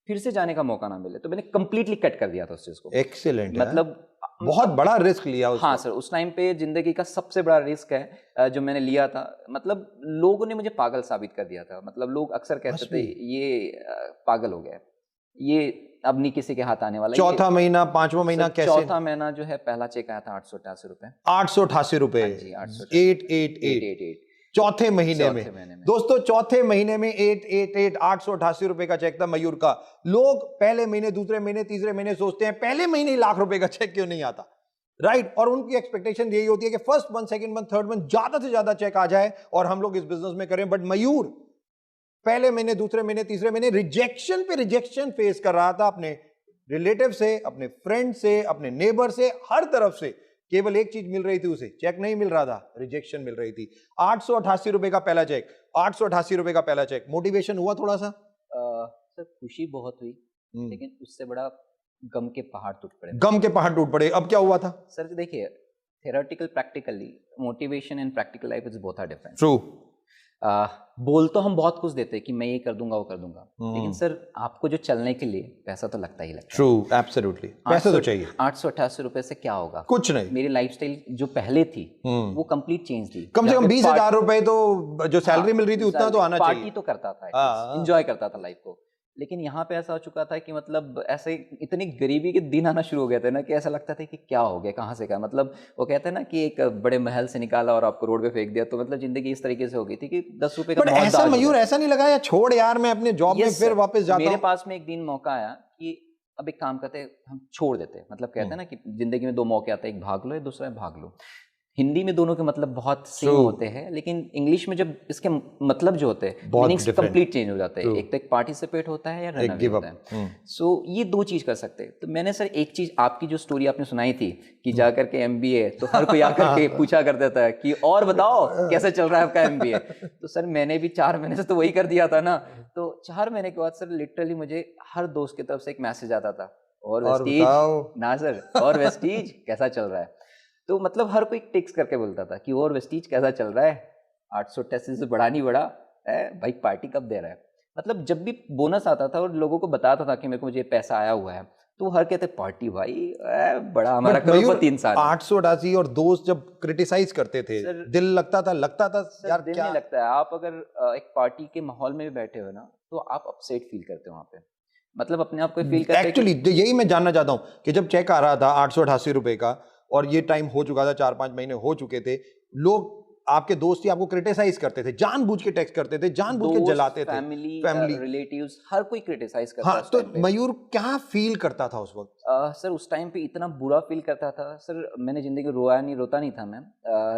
S3: फिर से जाने का मौका ना मिले, तो मैंने कंप्लीटली कट कर दिया था उस चीज को।
S2: एक्सीलेंट,
S3: मतलब
S2: बहुत बड़ा रिस्क लिया उसको।
S3: हाँ सर, उस टाइम पे जिंदगी का सबसे बड़ा रिस्क है जो मैंने लिया था। मतलब लोगों ने मुझे पागल साबित कर दिया था, मतलब लोग अक्सर कहते थे ये पागल हो गया, ये अब नहीं किसी के हाथ आने वाला।
S2: चौथा महीना, पांचवा महीना कैसे?
S3: चौथा महीना जो है, पहला चेक आया था 888 रुपए।
S2: 888 रुपए, 888 चौथे महीने में। दोस्तों चौथे महीने में 888 888 रुपए का चेक था मयूर का। लोग पहले महीने, दूसरे महीने, तीसरे महीने सोचते हैं पहले महीने ही लाख रुपए का चेक क्यों नहीं आता, राइट? और उनकी एक्सपेक्टेशन यही होती है कि first month, second month, third month ज्यादा से ज्यादा चेक आ जाए और हम लोग इस बिजनेस में करें। बट मयूर पहले महीने, दूसरे महीने, तीसरे महीने रिजेक्शन पे रिजेक्शन फेस कर रहा था, अपने रिलेटिव से, अपने फ्रेंड से, अपने नेबर से, हर तरफ से। केवल एक चीज मिल रही थी उसे, चेक नहीं मिल रहा था, रिजेक्शन मिल रही थी। 888 रुपए का पहला चेक, 888 रुपए का पहला चेक। मोटिवेशन हुआ थोड़ा सा?
S3: सर खुशी बहुत हुई, लेकिन उससे बड़ा गम के पहाड़ टूट पड़े।
S2: गम के पहाड़ टूट पड़े। अब क्या हुआ था?
S3: सर देखिए, theoretical practically, motivation and practical life is both are different.
S2: True.
S3: बोल तो हम बहुत कुछ देते हैं कि मैं ये कर दूंगा, वो कर दूंगा, लेकिन सर आपको जो चलने के लिए पैसा तो लगता ही लगता है।
S2: ट्रू, एब्सोल्युटली, पैसा तो चाहिए।
S3: 888 रुपए से क्या होगा?
S2: कुछ नहीं।
S3: मेरी लाइफस्टाइल जो पहले थी वो कंप्लीट चेंज थी।
S2: कम से कम 20,000 रुपए तो जो सैलरी मिल रही थी उतना तो आना चाहिए।
S3: पार्टी तो करता था, एंजॉय करता था लाइफ को। लेकिन यहाँ पे ऐसा हो चुका था कि मतलब ऐसे इतनी गरीबी के दिन आना शुरू हो गए थे ना, कि ऐसा लगता था कि क्या हो गया, कहाँ से क्या। मतलब वो कहते हैं ना कि एक बड़े महल से निकाला और आपको रोड पे फेंक दिया, तो मतलब जिंदगी इस तरीके से हो गई थी कि 10 रुपए का।
S2: ऐसा मयूर ऐसा नहीं लगा यार छोड़ यार मैं अपने जॉब में फिर वापस जाता हूं?
S3: मेरे पास में एक दिन मौका आया कि अब एक काम करते, हम छोड़ देते। मतलब कहते हैं ना कि जिंदगी में 2 मौके आते हैं, एक भाग लो, दूसरा है भाग लो। हिंदी में दोनों के मतलब बहुत सेम होते हैं, लेकिन इंग्लिश में जब इसके मतलब जो होते हैं मीनिंग्स कंप्लीट चेंज हो जाते हैं। एक तो एक पार्टिसिपेट होता है या रन अवे होता है। सो ये 2 चीज कर सकते हैं। तो मैंने सर एक चीज, आपकी जो स्टोरी आपने सुनाई थी कि जाकर के MBA, तो हर कोई आकर के पूछा करता था कि और बताओ कैसे चल रहा है आपका MBA। तो सर मैंने भी 4 महीने से तो वही कर दिया था ना। तो 4 महीने के बाद सर लिटरली मुझे हर दोस्त की तरफ से एक मैसेज आता था, और वेस्टीज ना सर, और वेस्टीज कैसा चल रहा है। तो मतलब हर कोई टेक्स्ट करके बोलता था कि और वेस्टीज कैसा चल रहा है, 888 से बढ़ा नहीं बढ़ा है भाई, पार्टी कब दे रहा है। मतलब जब भी बोनस आता था और लोगों को बताता था कि मेरे को मुझे पैसा आया हुआ है, तो हर कहते पार्टी भाई, बड़ा हमारा करोड़पति इंसान।
S2: 888 और दोस्त जब क्रिटिसाइज करते थे, दिल लगता था यार
S3: दिल
S2: क्या
S3: नहीं लगता है। आप अगर एक पार्टी के माहौल में भी बैठे हो ना, तो आप अपसेट फील करते हो वहाँ पे, मतलब अपने आप को फील करते हैं।
S2: एक्चुअली यही मैं जानना चाहता हूँ कि जब चेक आ रहा था 888 रुपए का, और ये टाइम हो चुका था, 4-5 महीने हो चुके थे, लोग आपके दोस्त ही आपको क्रिटिसाइज करते थे, जानबूझ के टेक्स्ट करते थे, जानबूझ के जलाते थे,
S3: फैमिली रिलेटिव्स, हर कोई क्रिटिसाइज करता था।
S2: हाँ, तो मयूर क्या फील करता था उस वक्त?
S3: सर उस टाइम पे इतना बुरा फील करता था सर, मैंने जिंदगी रोता नहीं था मैं,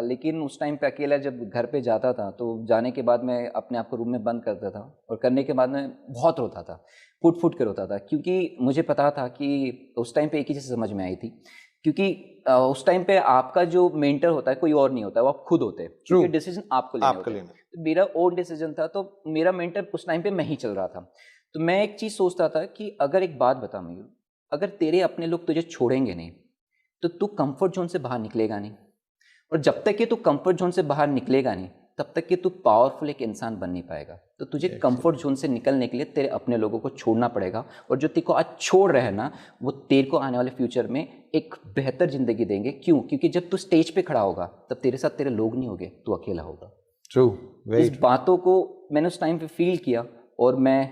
S3: लेकिन उस टाइम पे अकेला जब घर पे जाता था, तो जाने के बाद मैं अपने आप को रूम में बंद करता था, और करने के बाद मैं बहुत रोता था, फुट के रोता था, क्योंकि मुझे पता था कि उस टाइम पे एक ही चीज़ समझ में आई थी, क्योंकि उस टाइम पे आपका जो मेंटर होता है कोई और नहीं होता है, वो आप खुद होते हैं, क्योंकि डिसीजन आपको लेना होता है। तो मेरा ओन डिसीजन था, तो मेरा मेंटर उस टाइम पे मैं ही चल रहा था। तो मैं एक चीज़ सोचता था कि अगर एक बात बता मयूर, अगर तेरे अपने लोग तुझे छोड़ेंगे नहीं, तो तू कंफर्ट जोन से बाहर निकलेगा नहीं, और जब तक कि तू कंफर्ट जोन से बाहर निकलेगा नहीं, तब तक कि तू पावरफुल एक इंसान बन नहीं पाएगा। तो तुझे कंफर्ट जोन से निकलने के लिए तेरे अपने लोगों को छोड़ना पड़ेगा, और जो तेरे को आज छोड़ रहे हैं ना, वो तेरे को आने वाले फ्यूचर में एक बेहतर जिंदगी देंगे। क्यों? क्योंकि जब तू स्टेज पे खड़ा होगा, तब तेरे साथ तेरे लोग नहीं होंगे, तू अकेला होगा।
S2: ट्रू।
S3: इस बातों को मैंने उस टाइम पे फील किया, और मैं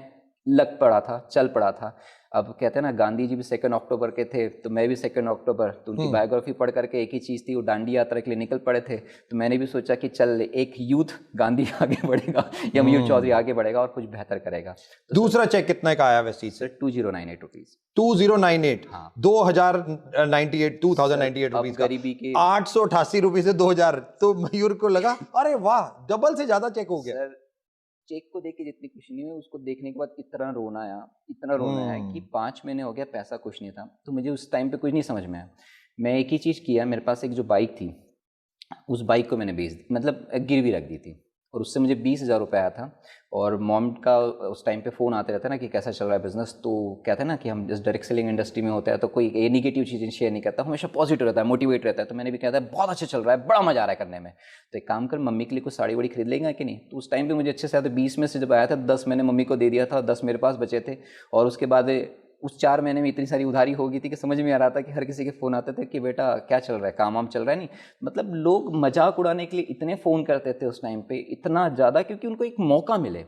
S3: लग पड़ा था, चल पड़ा था। अब कहते हैं ना गांधी जी भी 2 अक्टूबर के थे, तो मैं भी 2 अक्टूबर, तो उनकी बायोग्राफी पढ़ करके एक ही चीज़ थी, वो दांडी यात्रा के लिए निकल पड़े थे। तो मैंने भी सोचा कि चल एक यूथ गांधी आगे बढ़ेगा या मयूर चौधरी आगे बढ़ेगा और कुछ बेहतर करेगा। तो
S2: दूसरा चेक कितने का आया वैसे
S3: सर 2098 रुपीज़।
S2: 2098,
S3: हाँ
S2: 2098 रुपीज का,
S3: गरीबी के
S2: 888 रुपीज से 2000। तो मयूर को लगा अरे वाह, डबल से ज्यादा चेक हो गया।
S3: सर चेक को देख के जितनी खुशी नहीं हुई, उसको देखने के बाद इतना रोना आया कि 5 महीने हो गया, पैसा कुछ नहीं था। तो मुझे उस टाइम पे कुछ नहीं समझ में आया। मैं एक ही चीज़ किया, मेरे पास एक जो बाइक थी, उस बाइक को मैंने बेच दी, मतलब गिरवी रख दी थी, और उससे मुझे 20,000 रुपये आया था। और मॉम का उस टाइम पे फ़ोन आते रहता है ना कि कैसा चल रहा है बिजनेस, तो कहते हैं ना कि हम जिस डायरेक्ट सेलिंग इंडस्ट्री में होता है तो कोई ये निगेटिव चीज़ें शेयर नहीं करता, हमेशा पॉजिटिव रहता है, मोटिवेट रहता है। तो मैंने भी कहता है बहुत अच्छा चल रहा है, बड़ा मजा आ रहा है करने में, तो एक काम कर मम्मी के लिए कुछ साड़ी वाड़ी खरीद लेंगे कि नहीं। तो उस टाइम पर मुझे अच्छे से आता, 20 में से जब आया था 10 मैंने मम्मी को दे दिया था, 10 मेरे पास बचे थे। और उसके बाद उस 4 महीने में इतनी सारी उधारी हो गई थी कि समझ में आ रहा था कि हर किसी के फ़ोन आते थे कि बेटा क्या चल रहा है, काम वाम चल रहा है नहीं। मतलब लोग मजाक उड़ाने के लिए इतने फ़ोन करते थे उस टाइम पे, इतना ज़्यादा, क्योंकि उनको एक मौका मिले,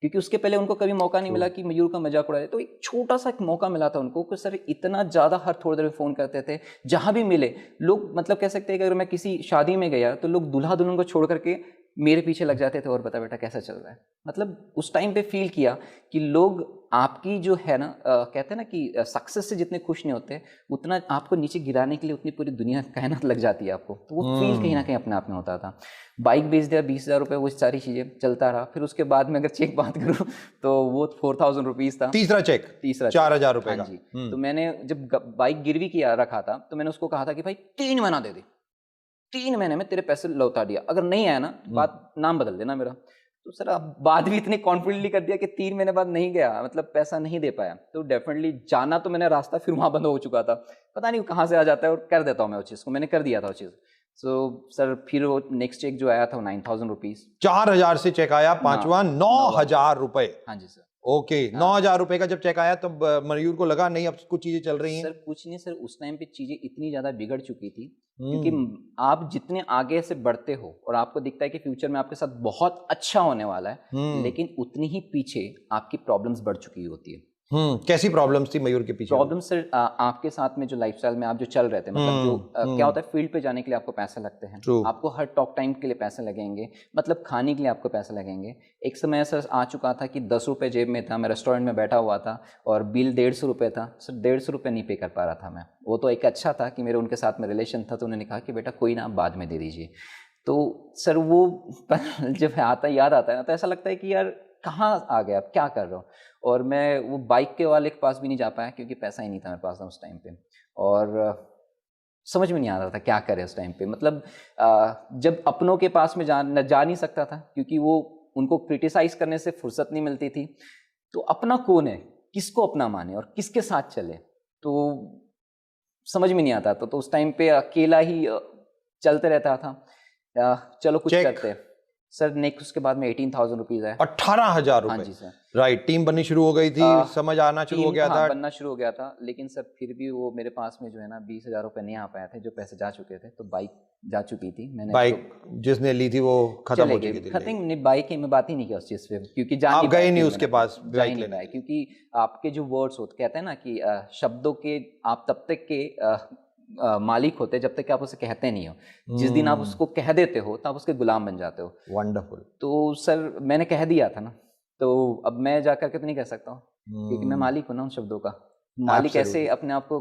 S3: क्योंकि उसके पहले उनको कभी मौका नहीं मिला कि मयूर का मजाक उड़ाए। तो एक छोटा सा एक मौका मिला था उनको कि सर इतना ज़्यादा हर थोड़ी देर में फ़ोन करते थे, जहाँ भी मिले लोग, मतलब कह सकते हैं कि अगर मैं किसी शादी में गया तो लोग दूल्हा दुल्हन को छोड़ करके मेरे पीछे लग जाते थे, और बता बेटा कैसा चल रहा है। मतलब उस टाइम पे फील किया कि लोग आपकी जो है ना, कहते हैं ना कि सक्सेस से जितने खुश नहीं होते, उतना आपको नीचे गिराने के लिए उतनी पूरी दुनिया कायनात लग जाती है आपको। तो वो फील कहीं ना कहीं अपने आप में होता था। बाइक बेच दिया, 20,000 रुपये, वो सारी चीज़ें चलता रहा। फिर उसके बाद में अगर चेक बात करूँ तो वो 4,000 रुपीज़ था।
S2: तीसरा 4,000 रुपये का।
S3: हाँ जी। तो मैंने जब बाइक गिरवी किया रखा था, तो मैंने उसको कहा था कि भाई 3 महीना दे दे, 3 महीने में तेरे पैसे लौटा दिया, अगर नहीं आया ना बात नाम बदल देना मेरा। तो सर अब बात भी इतने कॉन्फिडेंटली कर दिया कि 3 महीने बाद नहीं गया, मतलब पैसा नहीं दे पाया, तो डेफिनेटली जाना तो मैंने रास्ता फिर वहाँ बंद हो चुका था, पता नहीं कहाँ से आ जाता है, और कर देता हूँ मैं उस चीज़ को, मैंने कर दिया था उस चीज़। सो सर फिर वो नेक्स्ट चेक जो आया था वो 9,000 रुपीज़,
S2: 4,000 से चेक आया, पांचवा 9,000 रुपए।
S3: हाँ जी सर।
S2: ओके, 9,000 रुपए का जब चेक आया तब मयूर को लगा नहीं अब कुछ चीजें चल रही हैं।
S3: सर कुछ नहीं सर, उस टाइम पे चीजें इतनी ज्यादा बिगड़ चुकी थी, क्योंकि आप जितने आगे से बढ़ते हो और आपको दिखता है कि फ्यूचर में आपके साथ बहुत अच्छा होने वाला है, लेकिन उतनी ही पीछे आपकी प्रॉब्लम्स बढ़ चुकी होती है।
S2: कैसी प्रॉब्लम्स थी मयूर के पीछे?
S3: प्रॉब्लम सर आपके साथ में जो लाइफस्टाइल में आप जो चल रहे थे, मतलब जो क्या होता है, फील्ड पे जाने के लिए आपको पैसे लगते हैं, आपको हर टॉक टाइम के लिए पैसे लगेंगे, मतलब खाने के लिए आपको पैसे लगेंगे। एक समय सर आ चुका था कि 10 रुपये जेब में था, मैं रेस्टोरेंट में बैठा हुआ था और बिल 150 रुपये था सर, 150 रुपये नहीं पे कर पा रहा था मैं। वो तो एक अच्छा था कि मेरे उनके साथ में रिलेशन था, तो उन्होंने कहा कि बेटा कोई ना, आप बाद में दे दीजिए। तो सर वो जब आता याद आता है ना, तो ऐसा लगता है कि यार कहाँ आ गया, अब क्या कर रहा हूँ। और मैं वो बाइक के वाले के पास भी नहीं जा पाया, क्योंकि पैसा ही नहीं था मेरे पास उस टाइम पे, और समझ में नहीं आ रहा था क्या करें उस टाइम पे। मतलब जब अपनों के पास में जा नहीं सकता था, क्योंकि वो उनको क्रिटिसाइज करने से फुर्सत नहीं मिलती थी, तो अपना कौन है, किसको अपना माने और किसके साथ चले, तो समझ में नहीं आता था। तो उस टाइम पे अकेला ही चलते रहता था, चलो कुछ करते हैं सर। नेक्स्ट उसके बाद में 18,000 रुपीज है,
S2: 18,000 रुपए।
S3: हाँ जी सर।
S2: राइट, टीम बननी शुरू हो गई थी, समझ आना शुरू हो गया था,
S3: बनना शुरू हो गया था, लेकिन सर फिर भी वो मेरे पास में जो है ना 20,000 रुपए नहीं आ पाए थे, जो पैसे जा चुके थे। तो बाइक जा चुकी थी, मैंने
S2: बाइक जिसने ली थी वो खत्म हो चुकी थी,
S3: खत्म नहीं, बाइक की मैं बात ही नहीं किया उस चीज पे, क्योंकि
S2: आप गए नहीं उसके पास बाइक
S3: नहीं पाए, क्योंकि आपके जो वर्ड्स होते, कहते हैं ना कि शब्दों के आप तब तक के मालिक होते जब तक कि आप उसे कहते नहीं हो। जिस दिन आप उसको कह देते हो तो आप उसके गुलाम बन जाते हो।
S2: वंडरफुल।
S3: तो सर मैंने कह दिया था ना, तो अब मैं जा करके तो नहीं कह सकता हूँ, क्योंकि मैं मालिक हूँ ना उन शब्दों का। मालिक ऐसे अपने आप को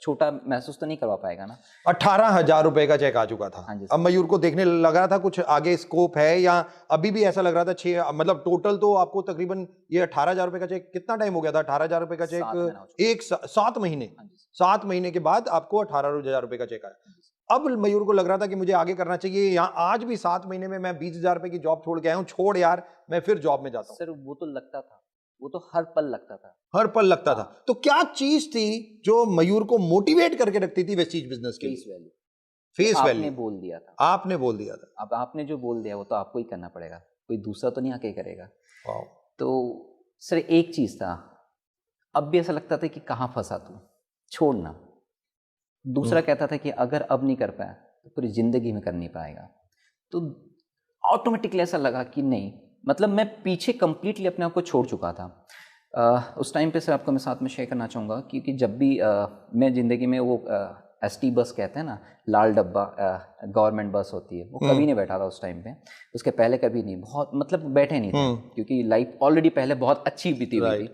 S3: छोटा महसूस तो नहीं करवा पाएगा ना।
S2: 18,000 रुपए का चेक आ चुका था।
S3: हाँ,
S2: अब मयूर को देखने लग रहा था कुछ आगे स्कोप है, या अभी भी ऐसा लग रहा था 6, मतलब टोटल तो आपको तकरीबन ये 18,000 रुपए का चेक कितना टाइम हो गया था? 18,000 रुपए का चेक 7 महीने, 7 महीने के बाद आपको 18,000 रुपए का चेक आया। अब मयूर को लग रहा था कि मुझे आगे करना चाहिए, यहाँ आज भी 7 महीने में मैं 20,000 रुपए की जॉब छोड़ के आया हूँ, छोड़ यार मैं फिर जॉब में जाता हूँ।
S3: सर वो तो लगता था, वो तो हर पल लगता था,
S2: हर पल लगता था। तो क्या चीज थी जो मयूर को मोटिवेट करके रखती थी वेस्टीज बिजनेस के लिए? Face value.
S3: आपने बोल दिया था,
S2: आपने बोल दिया था।
S3: अब आपने जो बोल दिया वो तो आपको ही करना पड़ेगा, कोई दूसरा तो नहीं आके करेगा। तो सर एक चीज था, अब भी ऐसा लगता था कि कहाँ फंसा तू, छोड़ना। दूसरा कहता था कि अगर अब नहीं कर पाया तो पूरी जिंदगी में कर नहीं पाएगा। तो ऑटोमेटिकली ऐसा लगा कि नहीं, मतलब मैं पीछे कंप्लीटली अपने आप को छोड़ चुका था। उस टाइम पे सर आपको मैं साथ में शेयर करना चाहूँगा, क्योंकि जब भी मैं ज़िंदगी में वो ST बस कहते हैं ना, लाल डब्बा गवर्नमेंट बस होती है, वो कभी नहीं बैठा था उस टाइम पे। उसके पहले कभी नहीं, बहुत मतलब बैठे नहीं थे, क्योंकि लाइफ ऑलरेडी पहले बहुत अच्छी बीती हुई थी।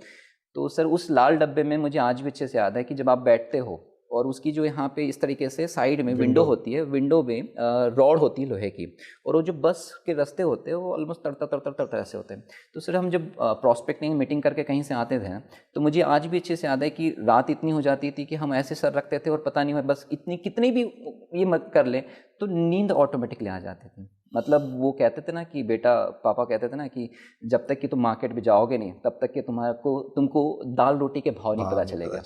S3: तो सर उस लाल डब्बे में मुझे आज भी अच्छे से याद है कि जब आप बैठते हो और उसकी जो यहाँ पे इस तरीके से साइड में विंडो होती है, विंडो में रॉड होती है लोहे की, और वो जो बस के रास्ते होते हैं वो ऑलमोस्ट तड़ता ऐसे होते हैं। तो सर हम जब प्रॉस्पेक्टिंग मीटिंग करके कहीं से आते थे, तो मुझे आज भी अच्छे से याद है कि रात इतनी हो जाती थी कि हम ऐसे सर रखते थे और पता नहीं बस इतनी कितनी भी ये मत कर ले तो नींद ऑटोमेटिकली आ जाती थी। मतलब वो कहते थे ना कि बेटा, पापा कहते थे ना कि जब तक कि तुम मार्केट में जाओगे नहीं तब तक कि तुमको दाल रोटी के भाव नहीं पता चलेगा।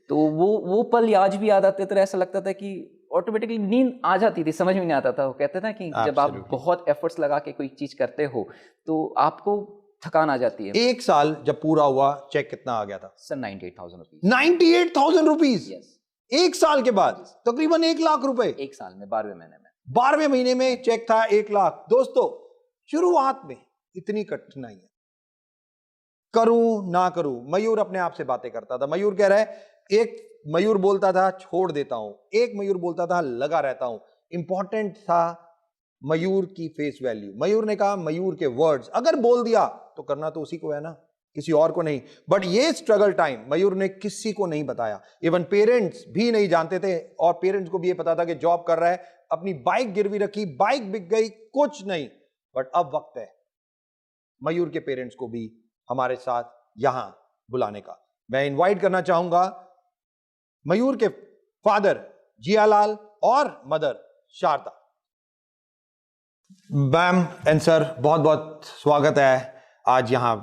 S3: तो वो पल आज भी याद आते थे। ऐसा लगता था कि ऑटोमेटिकली नींद आ जाती थी, समझ में नहीं आता था। वो कहते ना कि जब आप बहुत एफर्ट्स लगा के कोई चीज करते हो तो आपको थकान आ जाती है।
S2: एक साल जब पूरा हुआ, चेक कितना आ गया था
S3: सर? 98,000 रुपीज।
S2: 98,000 रुपीज एक साल के बाद, तकरीबन 1 लाख रुपए
S3: एक साल में, 12वें महीने में।
S2: 12वें महीने में चेक था 1 लाख। दोस्तों, शुरुआत में इतनी कठिनाई है, करूं ना करूं। मयूर अपने आप से बातें करता था। मयूर कह रहा है, एक मयूर बोलता था छोड़ देता हूं, एक मयूर बोलता था लगा रहता हूं। इंपॉर्टेंट था मयूर की फेस वैल्यू। मयूर ने कहा मयूर के वर्ड्स, अगर बोल दिया तो करना तो उसी को है ना, किसी और को नहीं। बट ये स्ट्रगल टाइम मयूर ने किसी को नहीं बताया, इवन पेरेंट्स भी नहीं जानते थे। और पेरेंट्स को भी ये पता था कि जॉब कर रहा है, अपनी बाइक गिरवी रखी, बाइक बिक गई, कुछ नहीं। बट अब वक्त है मयूर के पेरेंट्स को भी हमारे साथ यहां बुलाने का। मैं इनवाइट करना चाहूंगा मयूर के फादर जियालाल और mother Sharda. Ma'am and sir, बहुत बहुत स्वागत है आज यहां।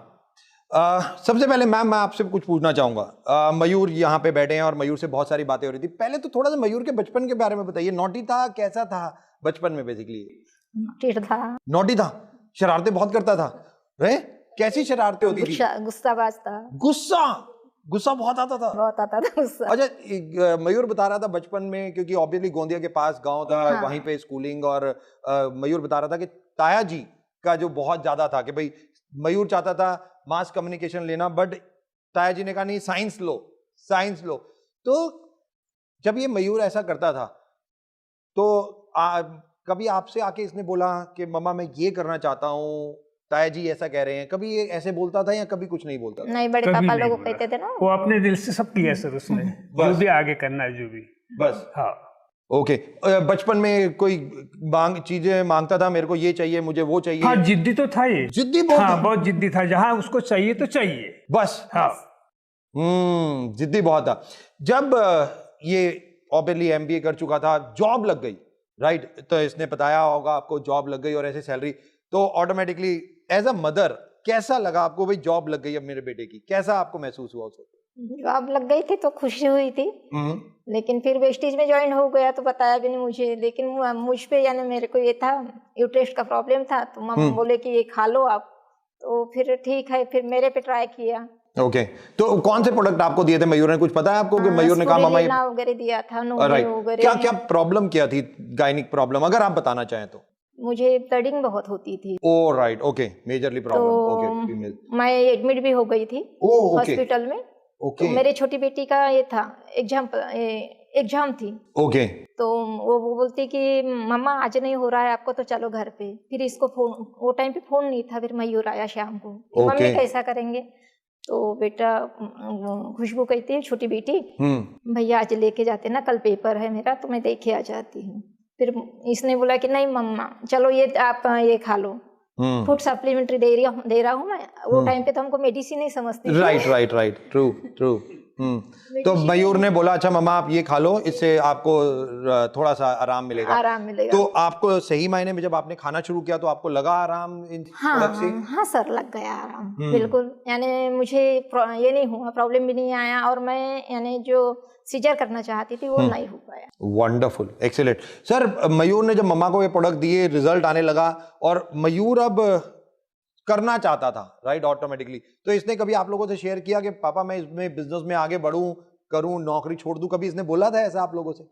S2: सबसे पहले मैम, मैं आपसे कुछ पूछना चाहूंगा। मयूर यहाँ पे बैठे हैं और मयूर से बहुत सारी बातें हो रही थी। पहले तो थोड़ा सा मयूर के बचपन के बारे में बताइए। नॉटी था, कैसा था बचपन में? बेसिकली नॉटी था, शरारतें बहुत करता था। कैसी शरारतें होती थी?
S4: गुस्साबाज था।
S2: गुस्सा बहुत आता था
S4: गुस्सा।
S2: अच्छा, मयूर बता रहा था बचपन में, क्योंकि ऑब्वियसली गोंदिया के पास गांव था,
S4: हाँ।
S2: वहीं पे स्कूलिंग, और मयूर बता रहा था कि ताया जी का जो बहुत ज्यादा था कि भाई मयूर चाहता था मास कम्युनिकेशन लेना, बट ताया जी ने कहा नहीं, साइंस लो। तो जब ये मयूर ऐसा करता था तो कभी आपसे आके इसने बोला कि मम्मा मैं ये करना चाहता हूँ, ताया जी ऐसा कह रहे हैं, कभी ये ऐसे बोलता था या कभी कुछ नहीं बोलता था?
S4: नहीं, बड़े पापा लोग कहते थे ना,
S5: वो अपने दिल से सब किया सर उसने, जो भी आगे करना है, जो भी
S2: बस।
S5: हाँ,
S2: ओके। बचपन में कोई चीजें मांगता था, मेरे को ये चाहिए, मुझे वो चाहिए?
S5: हाँ, जिद्दी तो था ये,
S2: जिद्दी बहुत।
S5: हाँ, बहुत जिद्दी था, जहाँ उसको चाहिए तो चाहिए
S2: बस।
S5: हाँ,
S2: जिद्दी बहुत था। जब ये ऑब्वियसली MBA कर चुका था, जॉब लग गई, राइट? तो इसने बताया होगा आपको, जॉब लग गई और ऐसे सैलरी, तो ऑटोमेटिकली एज अ मदर कैसा लगा आपको? भाई जॉब लग गई अब मेरे बेटे की, कैसा आपको महसूस हुआ?
S4: जॉब लग गई थी तो खुशी हुई थी, लेकिन फिर वेस्टीज में ज्वाइन हो गया तो बताया भी नहीं मुझे। लेकिन मुझ पे यानी मेरे को ये था, यूट्रेस्ट का प्रॉब्लम था, तो मम्मा बोले कि ये खा लो आप, तो फिर ठीक है, फिर मेरे पे ट्राई किया।
S2: ओके। तो कौन से प्रोडक्ट आपको दिए थे मयूर ने? कुछ पता है आपको कि मयूर ने कहा मम्मा ये
S4: वगैरह दिया था?
S2: क्या प्रॉब्लम क्या थी? गायनिक प्रॉब्लम अगर आप बताना चाहें तो।
S4: मुझे ब्लीडिंग बहुत होती थी।
S2: Oh right, okay, majorly problem. Okay, female.
S4: मैं एडमिट भी हो गई थी हॉस्पिटल में।
S2: ओके।
S4: तो मेरे छोटी बेटी का ये था एग्जाम थी।
S2: ओके।
S4: तो वो बोलती कि मम्मा आज नहीं हो रहा है आपको, तो चलो घर पे। फिर इसको फोन, वो टाइम पे फोन नहीं था, फिर मयूर आया शाम को, मम्मी कैसा करेंगे? तो बेटा, खुशबू कहती है छोटी बेटी, भैया आज लेके जाते ना, कल पेपर है मेरा, तो मैं देखे आ जाती हूँ। फिर इसने बोला कि नहीं मम्मा चलो ये आप ये खा लो, फूड सप्लीमेंट्री दे रहा हूँ मैं। वो टाइम पे तो हमको मेडिसिन नहीं समझती।
S2: Right, true. तो मयूर ने बोला अच्छा मम्मा आप ये खा लो, इससे आपको थोड़ा सा आराम मिलेगा। तो आपको सही मायने में जब आपने खाना शुरू किया तो आपको लगा आराम इन प्रोडक्ट से?
S4: हाँ सर, लग गया आराम बिल्कुल। यानी मुझे ये नहीं हुआ, प्रॉब्लम भी नहीं आया, और मैं यानी जो सीजर करना चाहती थी वो नहीं हो पाया।
S2: Wonderful, excellent. सर, मयूर ने जब मम्मा को ये प्रोडक्ट दिए, रिजल्ट आने लगा और मयूर अब करना चाहता था, राइट, ऑटोमेटिकली। तो इसने कभी आप लोगों से शेयर किया कि पापा मैं इसमें बिजनेस में आगे बढ़ूं, करूं, नौकरी छोड़ दूं? कभी इसने बोला था ऐसा आप लोगों से?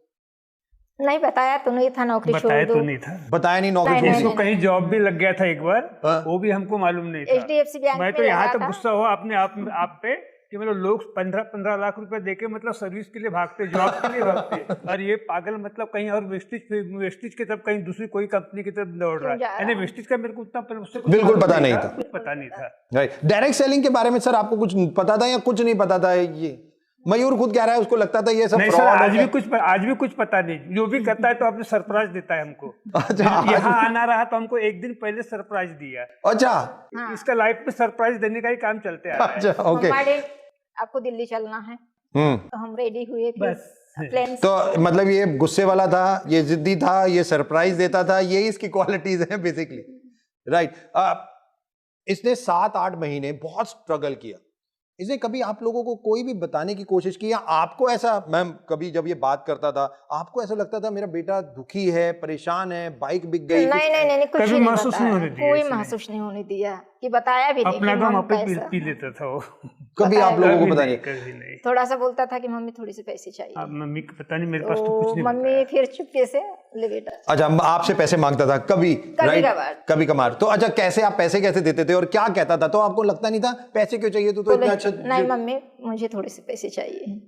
S4: नहीं बताया तो नहीं था, नौकरी छोड़
S5: बताया
S4: दो।
S5: तो नहीं था,
S2: बताया नहीं, नौकरी
S4: नहीं,
S2: छोड़
S4: नहीं,
S2: दी।
S5: उसको कहीं जॉब भी लग गया था एक बार,
S2: हाँ।
S5: वो भी हमको मालूम नहीं था।
S4: HDFC बैंक
S5: मैं
S4: में
S5: तो यहाँ
S4: लगा
S5: तक
S4: था।
S5: गुस्सा हुआ अपने आप पे कि मतलब लोग 15-15 लाख रुपए देके मतलब सर्विस के लिए भागते, जॉब के लिए भागते, और ये पागल मतलब कहीं और वेस्टिज की तरफ, कहीं दूसरी कोई कंपनी की तरफ दौड़ रहा
S4: क्यों जा
S5: है।
S4: रहा
S5: यानी
S4: है?
S5: वेस्टिज का मेरे को उतना उससे कुछ
S2: बिल्कुल
S5: मालूम
S2: पता नहीं था।
S5: कुछ पता नहीं था।
S2: राइट, डायरेक्ट सेलिंग के बारे में सर आपको कुछ पता था या कुछ नहीं पता था? ये मयूर खुद कह रहा है उसको लगता था ये सब
S5: नहीं सर,
S2: फ्रॉड
S5: आज भी कुछ पता नहीं। जो भी करता है तो आपने सरप्राइज देता है हमको।
S2: अच्छा,
S5: यहाँ आना रहा तो हमको एक दिन पहले सरप्राइज दिया।
S2: अच्छा
S4: हाँ।
S5: इसका लाइफ में सरप्राइज देने का ही काम चलते आ रहा है।
S2: अच्छा, ओके।
S4: हमारे आपको दिल्ली चलना है, तो हम रेडी हुए थे
S5: बस।
S4: प्लेन से।
S2: तो मतलब ये गुस्से वाला था, ये जिद्दी था, ये सरप्राइज देता था, ये इसकी क्वालिटीज हैं बेसिकली। राइट, इसने 7-8 महीने बहुत स्ट्रगल किया। इसने कभी आप लोगों को कोई भी बताने की कोशिश की, या आपको ऐसा, मैम कभी जब ये बात करता था आपको ऐसा लगता था मेरा बेटा दुखी है, परेशान है, बाइक बिक गई?
S4: नहीं नहीं नहीं, कुछ
S5: कभी
S4: नहीं
S5: महसूस नहीं
S4: बताया,
S5: होने दिया
S4: कोई
S5: इसने।
S4: महसूस नहीं होने दिया कि बताया भी नहीं
S5: अपना
S4: कि
S5: गम
S4: मम्मी
S5: अपने
S4: पैसा।
S5: पी लेता था वो।
S2: कभी आप लोगों को पता नहीं?
S5: कभी नहीं।
S4: थोड़ा सा बोलता था कि मम्मी थोड़ी सी पैसे चाहिए,
S5: अब मम्मी को पता नहीं, मेरे पास तो कुछ नहीं
S4: मम्मी फिर चुपके से ले बेटा।
S2: अच्छा, आपसे पैसे मांगता था कभी? राइट,
S4: कभार।
S2: कभी कभार। तो अच्छा, कैसे आप पैसे कैसे देते थे और क्या कहता था? तो आपको लगता नहीं था पैसे क्यों चाहिए, तू तो इतना अच्छा।
S4: नहीं मम्मी मुझे थोड़े से पैसे चाहिए,